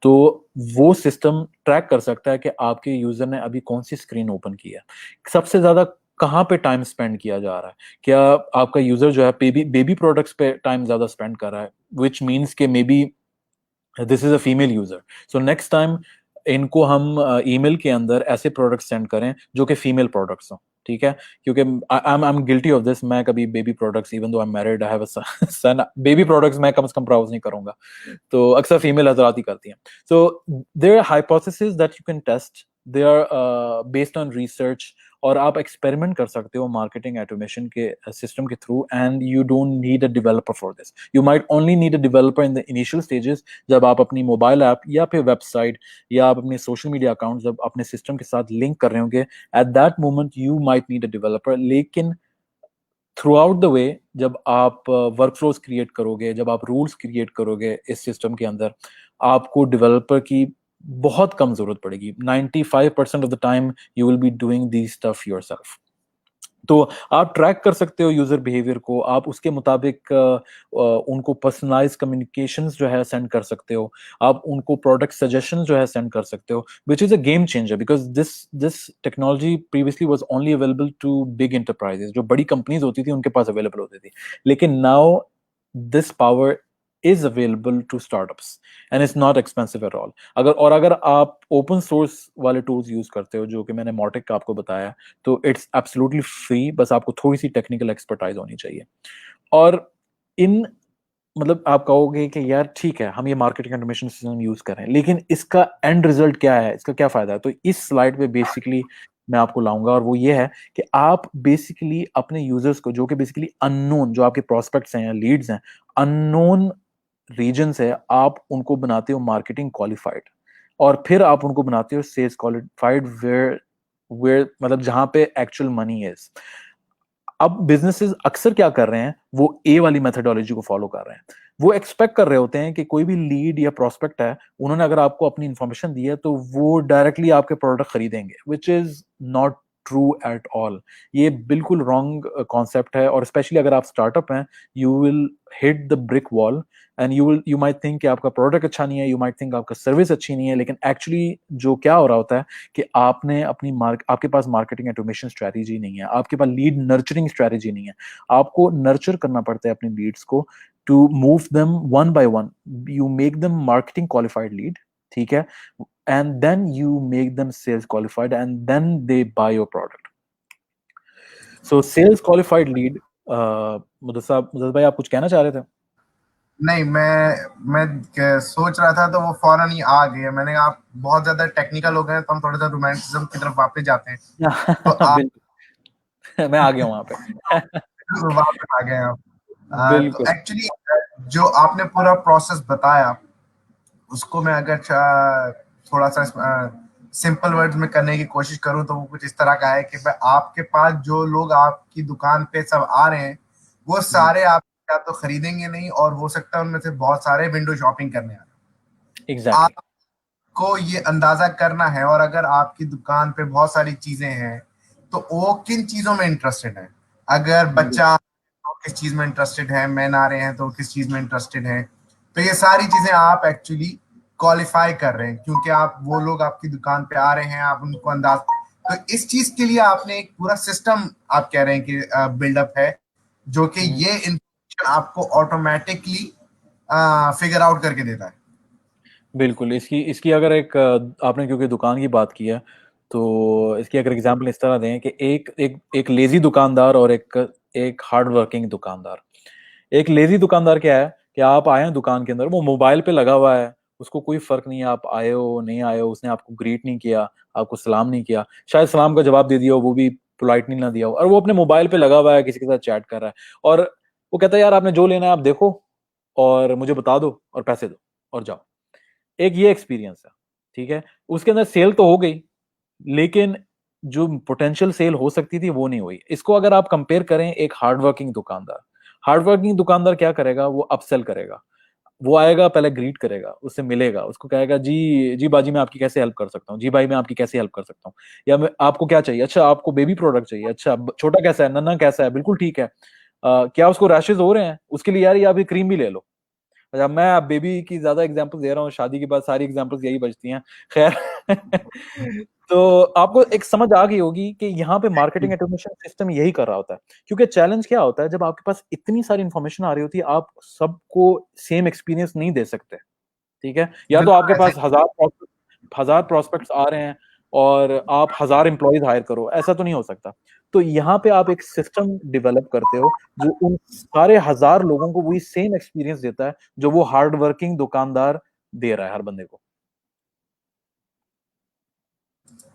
तो वो सिस्टम ट्रैक कर सकता है कि आपके यूजर ने अभी कौन सी स्क्रीन ओपन की है, सबसे ज्यादा कहाँ पे टाइम स्पेंड किया जा रहा है, क्या आपका यूजर जो है बेबी बेबी प्रोडक्ट्स पे टाइम ज्यादा स्पेंड कर रहा है, विच मीन्स के may be this is a female user. So next time इनको हम ईमेल के अंदर ऐसे प्रोडक्ट्स सेंड करें जो कि फीमेल प्रोडक्ट्स हों, ठीक है, क्योंकि I am guilty of this. मैं कभी baby products, even though I am married, I have a son, baby products मैं कम से कम ब्राउज नहीं करूंगा। तो अक्सर फीमेल हजरात ही करती हैं। So there are hypothesis that you can test, they are based on research, और आप एक्सपेरिमेंट कर सकते हो मार्केटिंग ऑटोमेशन के सिस्टम के through, and you don't need a developer for this. You might only need a developer in the initial stages, जब आप अपनी मोबाइल ऐप या फिर वेबसाइट या आप अपने सोशल मीडिया अकाउंट जब अपने सिस्टम के साथ लिंक कर रहे होंगे, at that moment you might need a developer. लेकिन थ्रू आउट द वे, जब आप वर्क फ्लोज क्रिएट करोगे, जब आप रूल्स क्रिएट करोगे इस सिस्टम के अंदर, आपको डेवलपर की बहुत कम जरूरत पड़ेगी। 95% of the time you will be doing the stuff yourself. तो आप ट्रैक कर सकते हो यूजर बिहेवियर को, आप उसके मुताबिक उनको पर्सनलाइज कम्युनिकेशंस जो है सेंड कर सकते हो, आप उनको प्रोडक्ट सजेशन जो है सेंड कर सकते हो, which is a game changer, because this technology previously was only available to big enterprises, जो बड़ी कंपनीज होती थी उनके पास अवेलेबल होती थी। लेकिन now this power is available to startups, and it's not expensive at all. अगर आप ओपन सोर्स वाले टूल्स यूज करते हो, जो कि मैंने मॉटिक का आपको बताया, तो इट्स एब्सोल्युटली फ्री, बस आपको थोड़ी सी टेक्निकल एक्सपर्टाइज होनी चाहिए। और इन मतलब आप कहोगे कि यार ठीक है, हम ये मार्केटिंग ऑटोमेशन सिस्टम यूज कर रहे हैं, लेकिन इसका एंड रिजल्ट क्या है, इसका क्या फायदा है? तो इस स्लाइड पे बेसिकली मैं आपको लाऊंगा, और वो ये है कि आप बेसिकली अपने यूजर्स को, जो कि बेसिकली अननोन, जो आपके प्रोस्पेक्ट्स हैं या लीड्स हैं, अननोन रीजन है, आप उनको बनाते हो मार्केटिंग क्वालिफाइड, और फिर आप उनको बनाते हो सेल्स क्वालिफाइड, वेयर वेयर मतलब जहां पे एक्चुअल मनी इज। अब बिजनेसेस अक्सर क्या कर रहे हैं, वो ए वाली मेथोडोलॉजी को फॉलो कर रहे हैं। वो एक्सपेक्ट कर रहे होते हैं कि कोई भी लीड या प्रोस्पेक्ट है, उन्होंने अगर आपको अपनी इंफॉर्मेशन दी है, तो वो डायरेक्टली आपके प्रोडक्ट खरीदेंगे, which is not true at all. ये बिल्कुल रॉन्ग कॉन्सेप्ट है, और स्पेशली अगर आप स्टार्टअप हैं, you will hit the brick wall, and you might think कि आपका प्रोडक्ट अच्छा नहीं है, यू माइट थिंक आपका सर्विस अच्छी नहीं है, लेकिन एक्चुअली जो क्या हो रहा होता है कि आपके पास मार्केटिंग ऑटोमेशन स्ट्रेटेजी नहीं है, आपके पास लीड नर्चरिंग स्ट्रेटेजी नहीं है। आपको नर्चर करना पड़ता है अपने लीड्स को, to move them one by one. You make them marketing qualified lead, ठीक है, and then you make them sales qualified, and then they buy your product. So sales qualified lead. Mudassir भाई, आप कुछ कहना चाह रहे थे?
नहीं, मैं सोच रहा था तो वो फौरन ही आ गए। मैंने कहा आप बहुत ज्यादा टेक्निकल हो गए हैं, तो हम थोड़ा सा रोमांटिज्म की तरफ वापस जाते हैं। तो आप
बिल्कुल, मैं आ गया वहां पे।
वापस आ गए आप। तो
बिल्कुल।
एक्चुअली जो आपने पूरा प्रोसेस बताया, उसको मैं अगर थोड़ा सा सिंपल वर्ड्स में करने की कोशिश करूं, तो वो कुछ इस तरह का है कि भाई आपके पास जो लोग आपकी दुकान पे सब आ रहे हैं, वो सारे आप या तो खरीदेंगे नहीं, और हो सकता है उनमें से बहुत सारे विंडो शॉपिंग करने आ रहे हैं।
एग्जैक्टली।
आपको ये अंदाजा करना है, और अगर आपकी दुकान पे बहुत सारी चीजें हैं, तो वो किन चीजों में इंटरेस्टेड है। अगर बच्चा तो किस चीज में इंटरेस्टेड है, मैन आ रहे हैं तो किस चीज में इंटरेस्टेड है। तो ये सारी चीजें आप एक्चुअली क्वालिफाई कर रहे हैं, क्योंकि आप वो लोग आपकी दुकान पे आ रहे हैं, आप उनको अंदाज। तो इस चीज के लिए आपने एक पूरा सिस्टम, आप कह रहे हैं कि बिल्डअप है, जो कि
हम्म,
ये इंफॉर्मेशन आपको ऑटोमेटिकली फिगर आउट करके देता है।
बिल्कुल। इसकी इसकी अगर एक आपने क्योंकि दुकान की बात की है, तो इसकी अगर एग्जांपल इस तरह दें कि एक एक एक लेजी दुकानदार और एक एक हार्ड वर्किंग दुकानदार। एक लेजी दुकानदार क्या है कि आप आए हैं दुकान के अंदर, वो मोबाइल पे लगा हुआ है, उसको कोई फर्क नहीं है आप आए हो नहीं आए हो, उसने आपको ग्रीट नहीं किया, आपको सलाम नहीं किया, शायद सलाम का जवाब दे दिया हो, वो भी पोलाइटली ना दिया हो, और वो अपने मोबाइल पे लगा हुआ है, किसी के साथ चैट कर रहा है, और वो कहता है यार आपने जो लेना है आप देखो, और मुझे बता दो और पैसे दो और जाओ। एक ये एक्सपीरियंस है, ठीक है। उसके अंदर सेल तो हो गई, लेकिन जो पोटेंशियल सेल हो सकती थी वो नहीं हुई। इसको अगर आप कंपेयर करें एक हार्डवर्किंग दुकानदार, हार्डवर्किंग दुकानदार क्या करेगा, वो अपसेल करेगा। वो आएगा, पहले ग्रीट करेगा, उससे मिलेगा, उसको कहेगा जी जी बाजी मैं आपकी कैसे हेल्प कर सकता हूँ, जी भाई मैं आपकी कैसे हेल्प कर सकता हूँ, या मैं आपको क्या चाहिए, अच्छा आपको बेबी प्रोडक्ट चाहिए, अच्छा छोटा कैसा है, नन्ना कैसा है, बिल्कुल ठीक है, क्या उसको रैशेज हो रहे हैं, उसके लिए यार ये आप क्रीम भी ले लो। अच्छा, मैं अब बेबी की ज्यादा एग्जांपल दे रहा हूँ, शादी के बाद सारी एग्जांपल्स यही बचती हैं। खैर तो आपको एक समझ आ गई होगी कि यहाँ पे मार्केटिंग ऑटोमेशन सिस्टम यही कर रहा होता है। क्योंकि चैलेंज क्या होता है, जब आपके पास इतनी सारी इंफॉर्मेशन आ रही होती है, आप सबको सेम एक्सपीरियंस नहीं दे सकते, ठीक है। या तो
बिल्कुल
आपके
ऐसा
पास हजार प्रोस्पेक्ट्स आ रहे हैं और आप हजार एम्प्लॉयज हायर करो, ऐसा तो नहीं हो सकता। तो यहाँ पे आप एक सिस्टम डेवलप करते हो जो उन सारे हजार लोगों को वही सेम एक्सपीरियंस देता है जो वो हार्ड वर्किंग दुकानदार दे रहा है हर बंदे को।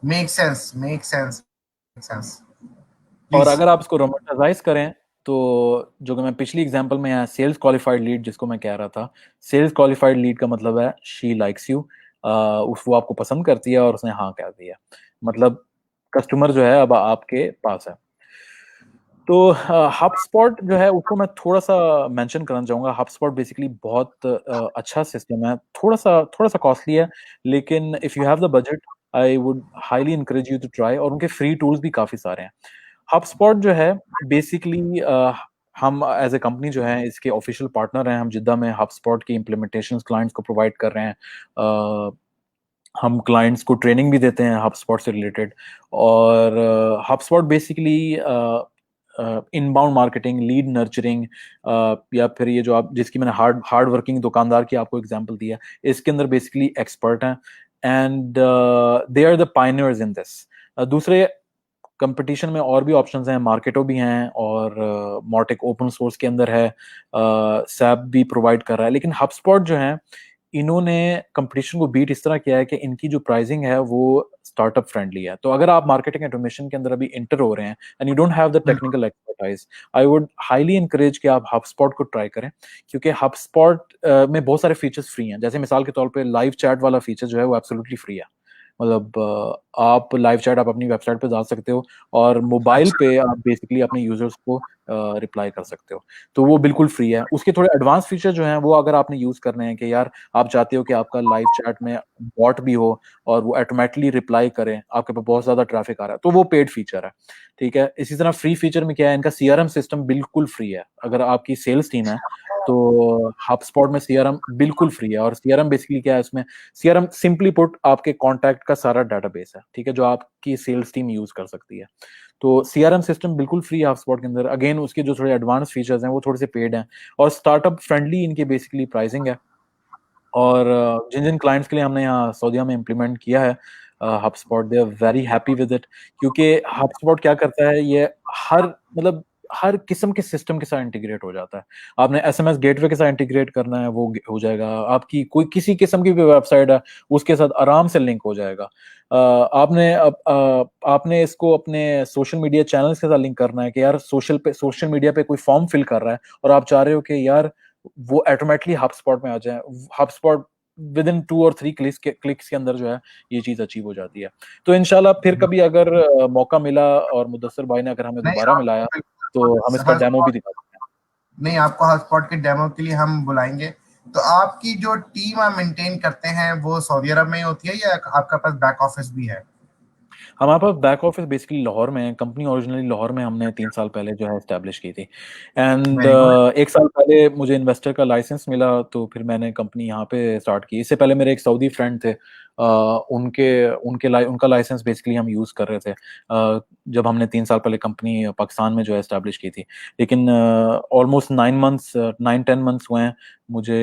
Make sense, make sense, make sense.
और
प्लीज।
अगर आप इसको रोमांटिसाइज करें तो जो कि मैं पिछली एग्जांपल में यहाँ सेल्स क्वालिफाइड लीड जिसको मैं कह रहा था, सेल्स क्वालिफाइड लीड का मतलब है शी लाइक्स यू, उस वो आपको पसंद करती है और उसने हाँ कह दिया, मतलब कस्टमर जो है अब आपके पास है। तो हबस्पॉट जो है उसको मैं थोड़ा सा मेंशन करना चाहूंगा। हबस्पॉट बेसिकली बहुत अच्छा सिस्टम है, थोड़ा सा कॉस्टली है, लेकिन if you have the budget I would highly encourage you to try, और उनके फ्री टूल्स भी काफी सारे हैं। हबस्पॉट जो है बेसिकली हम एज ए कंपनी जो है इसके ऑफिशियल पार्टनर हैं, हम जिद्दा में हबस्पॉट की इम्प्लीमेंटेशन क्लाइंट्स को प्रोवाइड कर रहे हैं। हम क्लाइंट्स को ट्रेनिंग भी देते हैं हबस्पॉट से रिलेटेड। और HubSpot basically inbound marketing, lead nurturing, या फिर ये जो आप जिसकी मैंने हार्ड हार्ड वर्किंग दुकानदार की आपको एग्जांपल दिया, इसके अंदर बेसिकली एक्सपर्ट हैं, and they are the pioneers in this. दूसरे कंपटीशन में और भी ऑप्शंस हैं, मार्केटो भी हैं, और मॉर्टेक ओपन सोर्स के अंदर है, सैप भी प्रोवाइड कर रहा है, लेकिन हबस्पॉट जो है इन्होंने कंपटीशन को बीट इस तरह किया है कि इनकी जो प्राइसिंग है वो स्टार्टअप फ्रेंडली है। तो अगर आप मार्केटिंग ऑटोमेशन के अंदर अभी इंटर हो रहे हैं and you don't have the
बिल्कुल।
Technical expertise, I would highly encourage कि आप हबस्पॉट को ट्राई करें, क्योंकि हबस्पॉट में बहुत सारे फीचर्स फ्री हैं। जैसे मिसाल के तौर पे लाइव चैट वाला फीचर जो है वो एब्सोल्युटली फ्री है। मतलब आप लाइव चैट आप अपनी वेबसाइट पे डाल सकते हो और मोबाइल
अच्छा।
पे आप बेसिकली अपने यूजर्स को रिप्लाई कर सकते हो, तो वो बिल्कुल फ्री है। उसके थोड़े एडवांस फीचर जो हैं वो अगर आपने यूज करने हैं कि यार आप चाहते हो कि आपका लाइव चैट में बॉट भी हो और वो ऑटोमेटिकली रिप्लाई करे, आपके पास बहुत ज्यादा ट्रैफिक आ रहा है, तो वो पेड फीचर है। ठीक है, इसी तरह फ्री फीचर में क्या है, इनका सीआरएम सिस्टम बिल्कुल फ्री है। अगर आपकी सेल्स टीम है तो हबस्पॉट में सीआरएम बिल्कुल फ्री है। और सीआरएम बेसिकली क्या है, इसमें सीआरएम सिंपली पुट आपके कॉन्टैक्ट का सारा डाटाबेस है, ठीक है, जो आपकी सेल्स टीम यूज कर सकती है। तो सीआरएम सिस्टम बिल्कुल फ्री है हबस्पॉट के अंदर। अगेन उसके जो थोड़े एडवांस फीचर्स हैं वो थोड़े से पेड हैं, और स्टार्टअप फ्रेंडली इनकी बेसिकली प्राइसिंग है। और जिन जिन क्लाइंट्स के लिए हमने यहाँ सऊदीया में इम्प्लीमेंट किया है HubSpot, they are very happy with it, क्योंकि हबस्पॉट क्या करता है, ये हर मतलब हर किस्म के सिस्टम के साथ इंटीग्रेट हो जाता है। आपने एसएमएस गेटवे के साथ इंटीग्रेट करना है वो हो जाएगा, आपकी कोई किसी किस्म की भी वेबसाइट है उसके साथ आराम से लिंक हो जाएगा। आपने इसको अपने सोशल मीडिया चैनल्स के साथ लिंक करना है कि यार सोशल मीडिया पे कोई फॉर्म फिल कर रहा है और आप चाह रहे हो कि यार वो ऑटोमेटिकली हबस्पॉट में आ जाए, हबस्पॉट विद इन 2 और 3 क्लिक्स के अंदर जो है ये चीज अचीव हो जाती है। तो इनशाला फिर कभी अगर मौका मिला और मुदस्सिर भाई ने अगर हमें
नहीं,
दोबारा
आप
मिलाया तो हम इसका
बिल्कुल
डेमो भी दिखा सकते हैं।
नहीं, आपको हॉटस्पॉट के डेमो के लिए हम बुलाएंगे। तो आपकी जो टीम आप मेंटेन करते हैं वो सऊदी अरब में ही होती है या आपका पास बैक ऑफिस भी है?
हमारे पास बैक ऑफिस बेसिकली लाहौर में है। कंपनी ओरिजिनली लाहौर में हमने 3 साल पहले जो है एस्टेब्लिश की थी, एंड
वेरी गुड।
1 साल पहले मुझे इन्वेस्टर का लाइसेंस मिला तो फिर मैंने कंपनी यहाँ पे स्टार्ट की। इससे पहले मेरे एक सऊदी फ्रेंड थे, उनका लाइसेंस बेसिकली हम यूज़ कर रहे थे जब हमने 3 साल पहले कंपनी पाकिस्तान में जो है एस्टेब्लिश की थी। लेकिन ऑलमोस्ट 9-10 मंथ्स हुए हैं मुझे।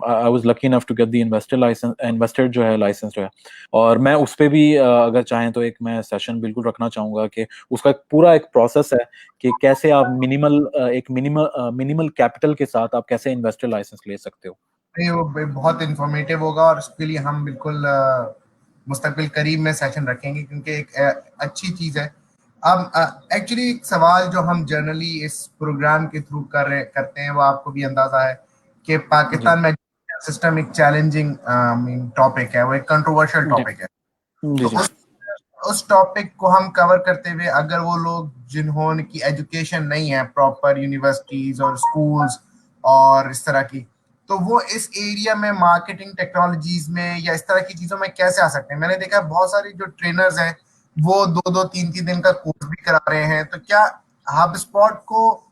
I was lucky enough to get the investor जो है लाइसेंस जो है। और मैं उस पे भी अगर चाहें तो एक मैं सेशन बिल्कुल रखना चाहूंगा कि उसका पूरा एक प्रोसेस है कि कैसे आप मिनिमल कैपिटल के साथ आप कैसे इन्वेस्टर लाइसेंस ले सकते हो।
नहीं, वो बहुत इंफॉर्मेटिव होगा और उसके लिए हम बिल्कुल मुस्तकबिल करीब में सेशन रखेंगे, क्योंकि एक अच्छी चीज़ है। अब एक्चुअली एक सवाल जो हम जनरली इस प्रोग्राम के थ्रू करते हैं, वो आपको भी अंदाजा है कि
जी
पाकिस्तान में सिस्टम एक चैलेंजिंग टॉपिक है, वो एक कंट्रोवर्शियल
जी
टॉपिक है।
जी
तो
जी
उस टॉपिक को हम कवर करते हुए, अगर वो लोग जिन्होंने की एजुकेशन नहीं है प्रॉपर यूनिवर्सिटीज और स्कूल्स और इस तरह की, तो वो इस एरिया में मार्केटिंग टेक्नोलॉजीज में या इस तरह की चीजों में कैसे आ सकते हैं? मैंने देखा है बहुत सारे जो ट्रेनर्स हैं वो 2-2 3-3 दिन का कोर्स भी करा रहे हैं। तो क्या हब स्पॉट को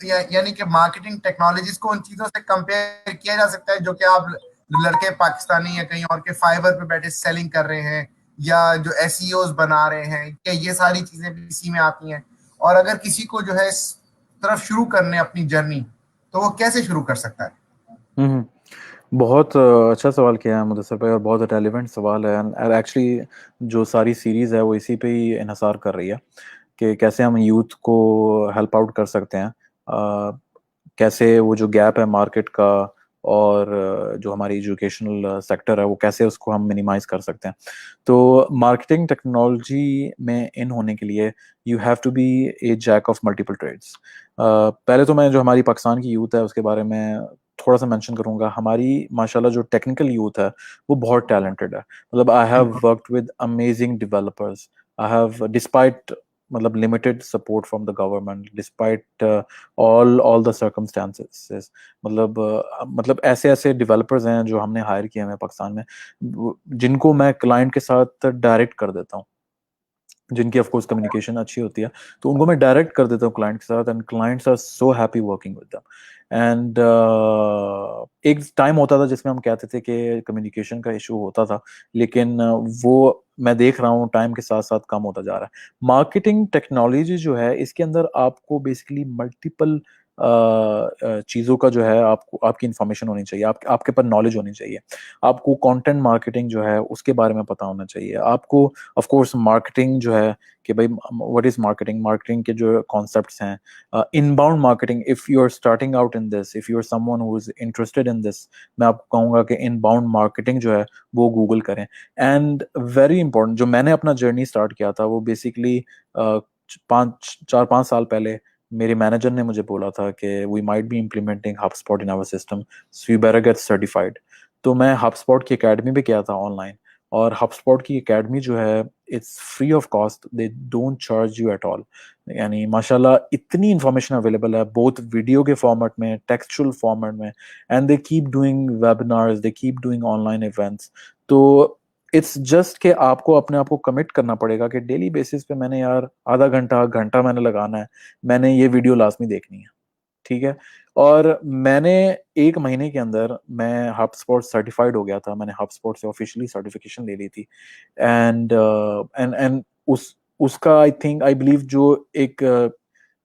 यानी कि मार्केटिंग टेक्नोलॉजीज को उन चीजों से कंपेयर किया जा सकता है जो कि आप लड़के पाकिस्तानी या कहीं और के फाइबर पे बैठे सेलिंग कर रहे हैं, या जो एसईओज बना रहे हैं, क्या ये सारी चीजें भी इसी में आती हैं? और अगर किसी को जो है इस तरफ शुरू करने अपनी जर्नी, तो वो कैसे शुरू कर सकता है?
हम्म बहुत अच्छा सवाल किया है मुदस्सिर भाई, और बहुत रेलिवेंट सवाल है। एंड एक्चुअली जो सारी सीरीज है वो इसी पे ही इन्हसार कर रही है कि कैसे हम यूथ को हेल्प आउट कर सकते हैं। कैसे वो जो गैप है मार्केट का और जो हमारी एजुकेशनल सेक्टर है वो कैसे उसको हम मिनिमाइज कर सकते हैं। तो मार्केटिंग टेक्नोलॉजी में इन होने के लिए you have to be a jack of multiple trades. पहले तो मैं जो हमारी पाकिस्तान की यूथ है उसके बारे में थोड़ा सा मेंशन करूंगा। हमारी माशाल्लाह जो टेक्निकल यूथ है वो बहुत टैलेंटेड है। मतलब आई हैव
बिल्कुल।
Worked with amazing developers. I have despite मतलब limited support from the government, despite all the circumstances. मतलब ऐसे ऐसे डेवलपर्स हैं जो हमने हायर किए हैं पाकिस्तान में, जिनको मैं क्लाइंट के साथ डायरेक्ट कर देता हूँ, जिनकी ऑफ कोर्स कम्युनिकेशन अच्छी होती है, तो उनको मैं डायरेक्ट कर देता हूँ क्लाइंट के साथ, and clients are so happy working with them. And एक टाइम होता था जिसमें हम कहते थे कि कम्युनिकेशन का इशू होता था, लेकिन वो मैं देख रहा हूँ टाइम के साथ साथ कम होता जा रहा है। मार्केटिंग टेक्नोलॉजी जो है इसके अंदर आपको बेसिकली मल्टीपल चीज़ों का जो है आपको आपकी इंफॉर्मेशन होनी चाहिए, आपके पास नॉलेज होनी चाहिए। आपको कंटेंट मार्केटिंग जो है उसके बारे में पता होना चाहिए आपको। ऑफ कोर्स मार्केटिंग जो है कि भाई व्हाट इज मार्केटिंग, मार्केटिंग के जो कॉन्सेप्ट्स हैं, inbound marketing, if you are starting out in this, if you are someone who is interested in this, मैं आपको कहूंगा कि इनबाउंड मार्केटिंग जो है वो गूगल करें। एंड वेरी इंपॉर्टेंट, जो मैंने अपना जर्नी स्टार्ट किया था वो बेसिकली 5 4 5 साल पहले मेरे मैनेजर ने मुझे बोला था कि we might be implementing HubSpot in our system, so you better get certified. तो मैं HubSpot की एकेडमी पे गया था ऑनलाइन, और HubSpot की एकेडमी जो है it's free of cost, they don't charge you at all. यानी माशाल्लाह इतनी इंफॉर्मेशन अवेलेबल है, बोथ वीडियो के फॉर्मेट में, टेक्सचुअल फॉर्मेट में, and they keep doing webinars, they keep doing online events. तो इट्स जस्ट कि आपको अपने आप को कमिट करना पड़ेगा कि डेली बेसिस पे मैंने यार आधा घंटा घंटा मैंने लगाना है, मैंने ये वीडियो लाजमी देखनी है, ठीक है। और मैंने 1 महीने के अंदर मैं HubSpot सर्टिफाइड हो गया था, मैंने HubSpot से ऑफिशियली सर्टिफिकेशन ले ली थी। एंड उसका आई थिंक आई बिलीव जो एक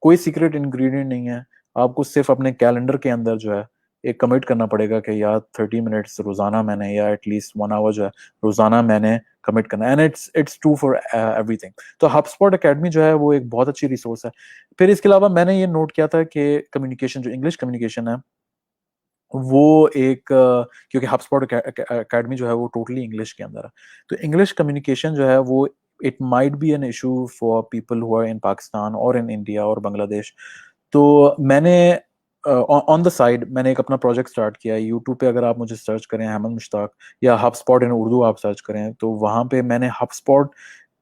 कोई सीक्रेट इंग्रेडिएंट नहीं है। आपको सिर्फ अपने कैलेंडर के अंदर जो है एक कमिट करना पड़ेगा कि यार 30 मिनट्स रोजाना मैंने, या एटलीस्ट 1 आवर जो है रोजाना मैंने कमिट करना है। And it's true for everything. तो HubSpot एकेडमी जो है वो एक बहुत अच्छी रिसोर्स है। फिर इसके अलावा मैंने ये नोट किया था कि कम्युनिकेशन, जो इंग्लिश कम्युनिकेशन है वो एक क्योंकि HubSpot एकेडमी जो है वो टोटली इंग्लिश के अंदर है, तो इंग्लिश कम्युनिकेशन जो है वो it might be an issue for people who are in Pakistan और इन इंडिया और बांग्लादेश। तो मैंने ऑन द साइड मैंने एक अपना प्रोजेक्ट स्टार्ट किया है। यूट्यूब पे अगर आप मुझे सर्च करें अहमद मुश्ताक, या HubSpot इन उर्दू आप सर्च करें, तो वहां पे मैंने HubSpot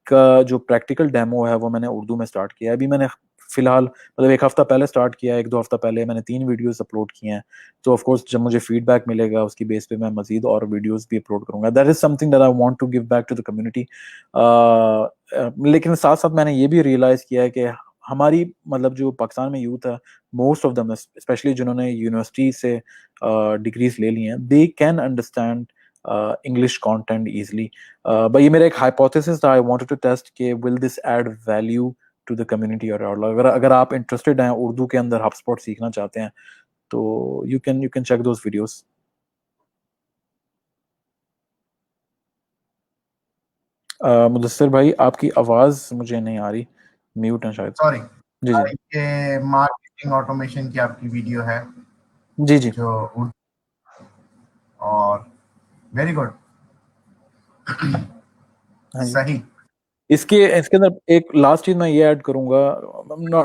का जो प्रैक्टिकल डेमो है वो मैंने उर्दू में स्टार्ट किया है। अभी मैंने फिलहाल मतलब 1 हफ्ता पहले स्टार्ट किया है, 1 2 हफ्ता पहले मैंने 3 वीडियोस अपलोड किए हैं। तो ऑफ कोर्स जब मुझे फीडबैक मिलेगा उसकी बेस पे मैं मजीद और वीडियोस भी अपलोड करूंगा। That is something that I want to give back to the community. लेकिन साथ साथ मैंने ये भी रियलाइज किया है कि हमारी मतलब जो पाकिस्तान में यूथ है, मोस्ट ऑफ दम स्पेशली जिन्होंने यूनिवर्सिटी से डिग्रीज ले ली हैं, they can understand English content easily. but ये मेरा एक हाइपोथेसिस था, आई वांटेड टू टेस्ट के will this add value to the community और अगर अगर आप इंटरेस्टेड हैं उर्दू के अंदर HubSpot सीखना चाहते हैं, तो you can check those videos. Mudassir भाई आपकी आवाज मुझे नहीं आ रही, म्यूट है शायद।
सॉरी।
जी जी
ये मार्केटिंग ऑटोमेशन की आपकी वीडियो है
जी जी।
जो और वेरी गुड।
हाँ जी।
सही।
इसके इसके अंदर एक लास्ट चीज मैं ये ऐड करूंगा,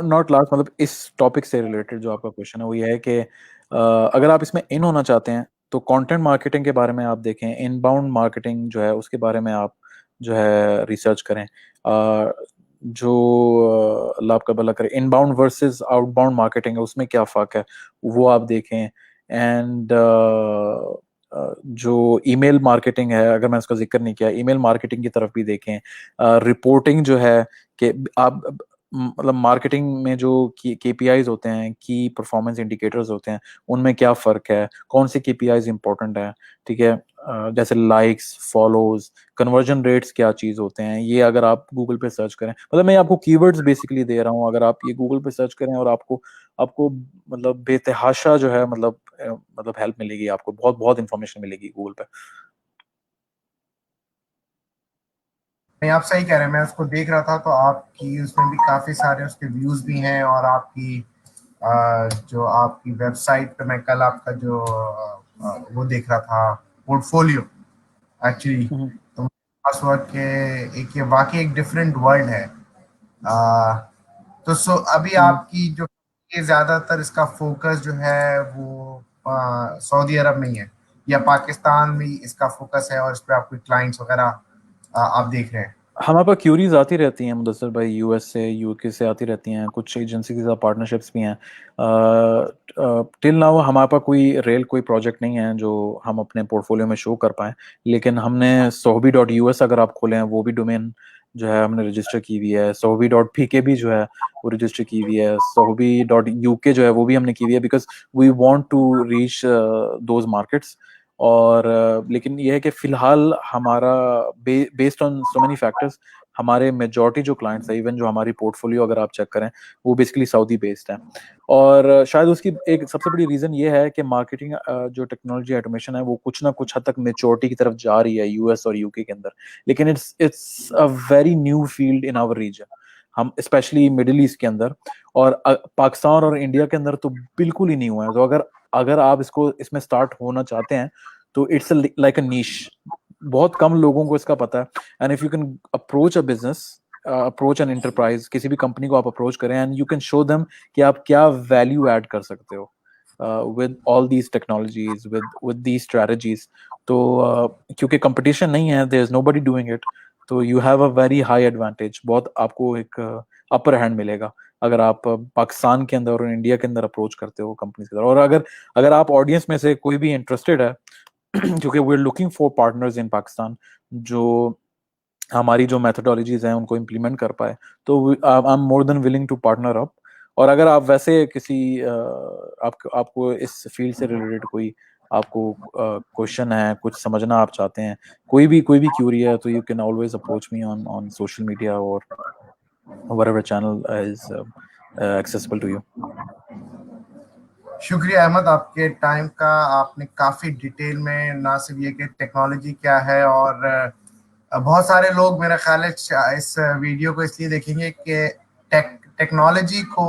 नॉट लास्ट, मतलब इस टॉपिक से रिलेटेड जो आपका क्वेश्चन है वो ये है कि अगर आप इसमें इन होना चाहते हैं तो कंटेंट मार्केटिंग के बारे में आप देखें, इनबाउंड मार्केटिंग जो है उसके बारे में आप जो है रिसर्च करें। जो अल्लाह आपका भला करे, इनबाउंड वर्सेस आउटबाउंड मार्केटिंग है उसमें क्या फ़र्क है वो आप देखें। एंड जो ईमेल मार्केटिंग है, अगर मैं उसका जिक्र नहीं किया, ईमेल मार्केटिंग की तरफ भी देखें। रिपोर्टिंग जो है कि आप मतलब मार्केटिंग में जो केपीआईज होते हैं, की परफॉर्मेंस इंडिकेटर्स होते हैं, उनमें क्या फ़र्क है, कौन से केपीआईज इंपॉर्टेंट है, ठीक है। जैसे लाइक्स, फॉलोज, कन्वर्जन रेट्स क्या चीज़ होते हैं, ये अगर आप गूगल पे सर्च करें, मतलब मैं आपको कीवर्ड्स बेसिकली दे रहा हूँ, अगर आप ये गूगल पे सर्च करें और आपको आपको मतलब बेतहाशा जो है मतलब मतलब हेल्प मिलेगी आपको, बहुत बहुत इन्फॉर्मेशन मिलेगी गूगल पे।
नहीं, आप सही कह रहे हैं। मैं उसको देख रहा था तो आपकी उसमें भी काफी सारे उसके व्यूज भी हैं, और आपकी जो आपकी वेबसाइट पे मैं कल आपका जो वो देख रहा था, पोर्टफोलियो एक्चुअली,
हम्म,
तो पास हुआ कि एक ये वाकई एक डिफरेंट वर्ल्ड है। आ, तो अभी
हम्म।
आपकी जो ये ज्यादातर इसका फोकस जो है वो सऊदी अरब में ही है, या पाकिस्तान में ही इसका फोकस है और इस पे आपके क्लाइंट्स वगैरह आप देख रहे हैं?
हमारे पास क्यूरीज आती रहती हैं मुदस्सर भाई, यूएस से, यूके से आती रहती हैं, कुछ एजेंसी के साथ पार्टनरशिप्स भी हैं। टिल नाउ हमारे पास कोई प्रोजेक्ट नहीं है जो हम अपने पोर्टफोलियो में शो कर पाए। लेकिन हमने sohbi.us, अगर आप खोलें, वो भी डोमेन जो है हमने रजिस्टर की हुई है। sohbi.pk भी जो है वो रजिस्टर की हुई है। sohbi.uk जो है वो भी हमने की हुई है, because we want to reach those markets. और लेकिन यह है कि फिलहाल हमारा based on so many factors, हमारे मेजॉरिटी जो क्लाइंट्स है, इवन जो हमारी पोर्टफोलियो अगर आप चेक करें, वो बेसिकली सऊदी बेस्ड है। और शायद उसकी एक सबसे बड़ी रीजन ये है कि मार्केटिंग जो टेक्नोलॉजी ऑटोमेशन है वो कुछ ना कुछ हद तक मेच्योरिटी की तरफ जा रही है यूएस और यूके के अंदर। लेकिन it's a very new field in our region, हम स्पेशली मिडिल ईस्ट के अंदर। और पाकिस्तान और इंडिया के अंदर तो बिल्कुल ही नहीं हुआ है। तो अगर अगर आप इसमें स्टार्ट होना चाहते हैं, तो इट्स लाइक अ नीश, बहुत कम लोगों को इसका पता है। And if you can approach a business, approach an enterprise, किसी भी कंपनी को आप अप्रोच करें, and you can show them कि आप क्या वैल्यू ऐड कर सकते हो with all these technologies, with these strategies. तो क्योंकि कंपटीशन नहीं है, there is nobody doing it, तो you have a very high advantage, बहुत आपको एक अपर हैंड मिलेगा अगर आप पाकिस्तान के अंदर और इंडिया के अंदर अप्रोच करते हो कंपनी की तरफ। और अगर अगर आप ऑडियंस में से कोई भी इंटरेस्टेड है क्योंकि we are looking for partners in Pakistan जो हमारी जो मेथोडोलॉजीज हैं उनको इम्प्लीमेंट कर पाए, तो I am more than willing to partner up. और अगर आप वैसे किसी आपको इस फील्ड से रिलेटेड कोई आपको क्वेश्चन है, कुछ समझना आप चाहते हैं, कोई भी क्यूरी है, तो you can always approach me on on social media और whatever channel is accessible to you.
शुक्रिया अहमद आपके टाइम का। आपने काफी डिटेल में ना सिर्फ ये कि टेक्नोलॉजी क्या है, और बहुत सारे लोग मेरा ख्याल है इस वीडियो को इसलिए देखेंगे कि टेक्नोलॉजी को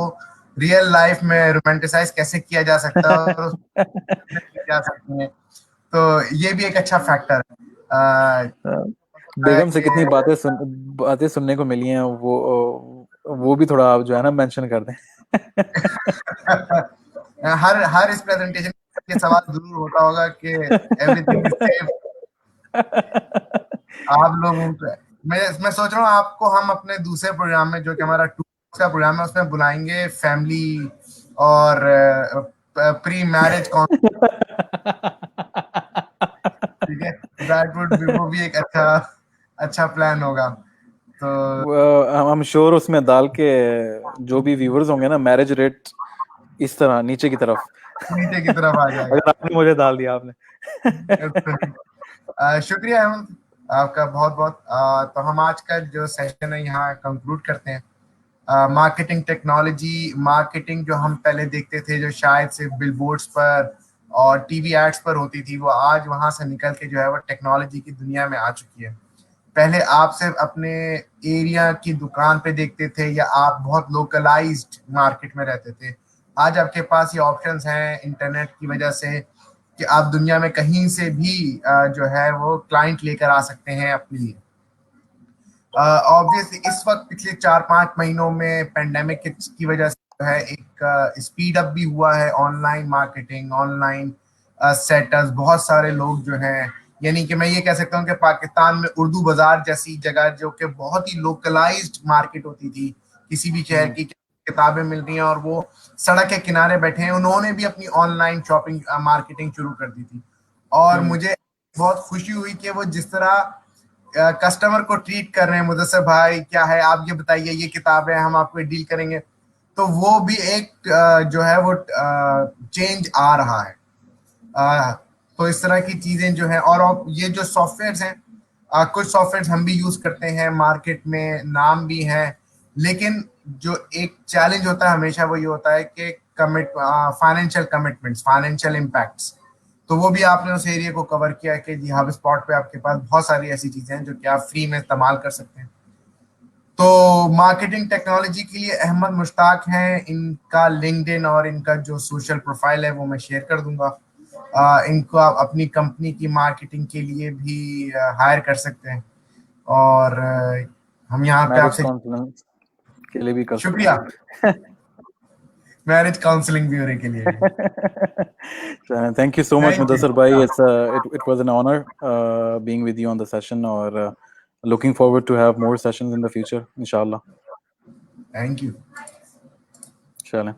रियल लाइफ में रोमांटिसाइज कैसे किया जा सकता है और उसमें की जा सकती है। तो ये भी एक अच्छा फैक्टर है
बेगम से
कि
कितनी बातें सुनने को मिली हैं, वो भी थोड़ा आप जो है ना मेंशन कर दें।
हर हर इस प्रेजेंटेशन के सवाल जरूर होता होगा कि एवरीथिंग इज सेफ आप लोगों को। मैं सोच रहा हूँ आपको हम अपने दूसरे प्रोग्राम में, जो कि हमारा टू का प्रोग्राम है, उसमें बुलाएंगे फैमिली और प्री मैरिज कौन। ठीक है, दैट वुड बी, वो भी एक अच्छा अच्छा प्लान होगा। तो
हम श्योर उसमें डाल के जो भी व्यूअर्स होंगे ना, मैरिज रेट इस तरह नीचे की तरफ।
नीचे की तरफ आ
अगर
जाएगा।
आपने मुझे डाल दिया आपने।
शुक्रिया अहमद आपका बहुत बहुत। तो हम आज का जो सेशन है यहाँ कंक्लूड करते हैं। मार्केटिंग टेक्नोलॉजी, मार्केटिंग जो हम पहले देखते थे जो शायद सिर्फ बिलबोर्ड्स पर और टीवी एड्स पर होती थी, वो आज वहां से निकल के जो है वो टेक्नोलॉजी की दुनिया में आ चुकी है। पहले आप सिर्फ अपने एरिया की दुकान पे देखते थे, या आप बहुत लोकलाइज्ड मार्केट में रहते थे। आज आपके पास ये ऑप्शंस हैं इंटरनेट की वजह से कि आप दुनिया में कहीं से भी जो है वो क्लाइंट लेकर आ सकते हैं अपने लिए। ऑब्वियसली इस वक्त पिछले 4-5 महीनों में पेंडेमिक की वजह से जो है एक स्पीड अप भी हुआ है ऑनलाइन मार्केटिंग, ऑनलाइन सेटर्स। बहुत सारे लोग जो हैं, यानी कि मैं ये कह सकता हूँ कि पाकिस्तान में उर्दू बाजार जैसी जगह, जो कि बहुत ही लोकलाइज्ड मार्केट होती थी, किसी भी शहर की किताबें मिल रही हैं और वो सड़क के किनारे बैठे हैं, उन्होंने भी अपनी ऑनलाइन शॉपिंग मार्केटिंग शुरू कर दी थी। और मुझे बहुत खुशी हुई कि वो जिस तरह कस्टमर को ट्रीट कर रहे हैं, मुदस्सर भाई क्या है, आप ये बताइए, ये किताब है, हम आपको डील करेंगे। तो वो भी एक जो है वो चेंज आ रहा है। अ, तो इस तरह की चीजें जो है, और अब ये जो सॉफ्टवेयर्स हैं, कुछ सॉफ्टवेयर्स हम भी यूज करते हैं, मार्केट में नाम भी है, लेकिन जो एक चैलेंज होता है हमेशा वो ये होता है कि फाइनेंशियल कमिटमेंट्स, फाइनेंशियल इम्पैक्ट्स, तो वो भी आपने उस एरिया को कवर किया कि जी हब स्पॉट पे आपके पास बहुत सारी ऐसी चीजें हैं जो कि आप फ्री में इस्तेमाल कर सकते हैं। तो मार्केटिंग टेक्नोलॉजी के लिए अहमद मुश्ताक हैं, इनका लिंक्डइन और इनका जो सोशल प्रोफाइल है वो मैं शेयर कर दूंगा। इनको आप अपनी कंपनी की मार्केटिंग के लिए भी हायर कर सकते हैं। और हम यहाँ पे
मैरिज
आपसे
काउंसलिंग के लिए भी कर सकते
शुक्रिया,
हैं।
मैरिज काउंसलिंग ब्यूरो के लिए भी।
Thank you so much,
thank
Mudassar
you.
bhai. It was an honor being with you on the session, or looking forward to have more sessions in the future, inshallah.
Thank you.
Inshallah.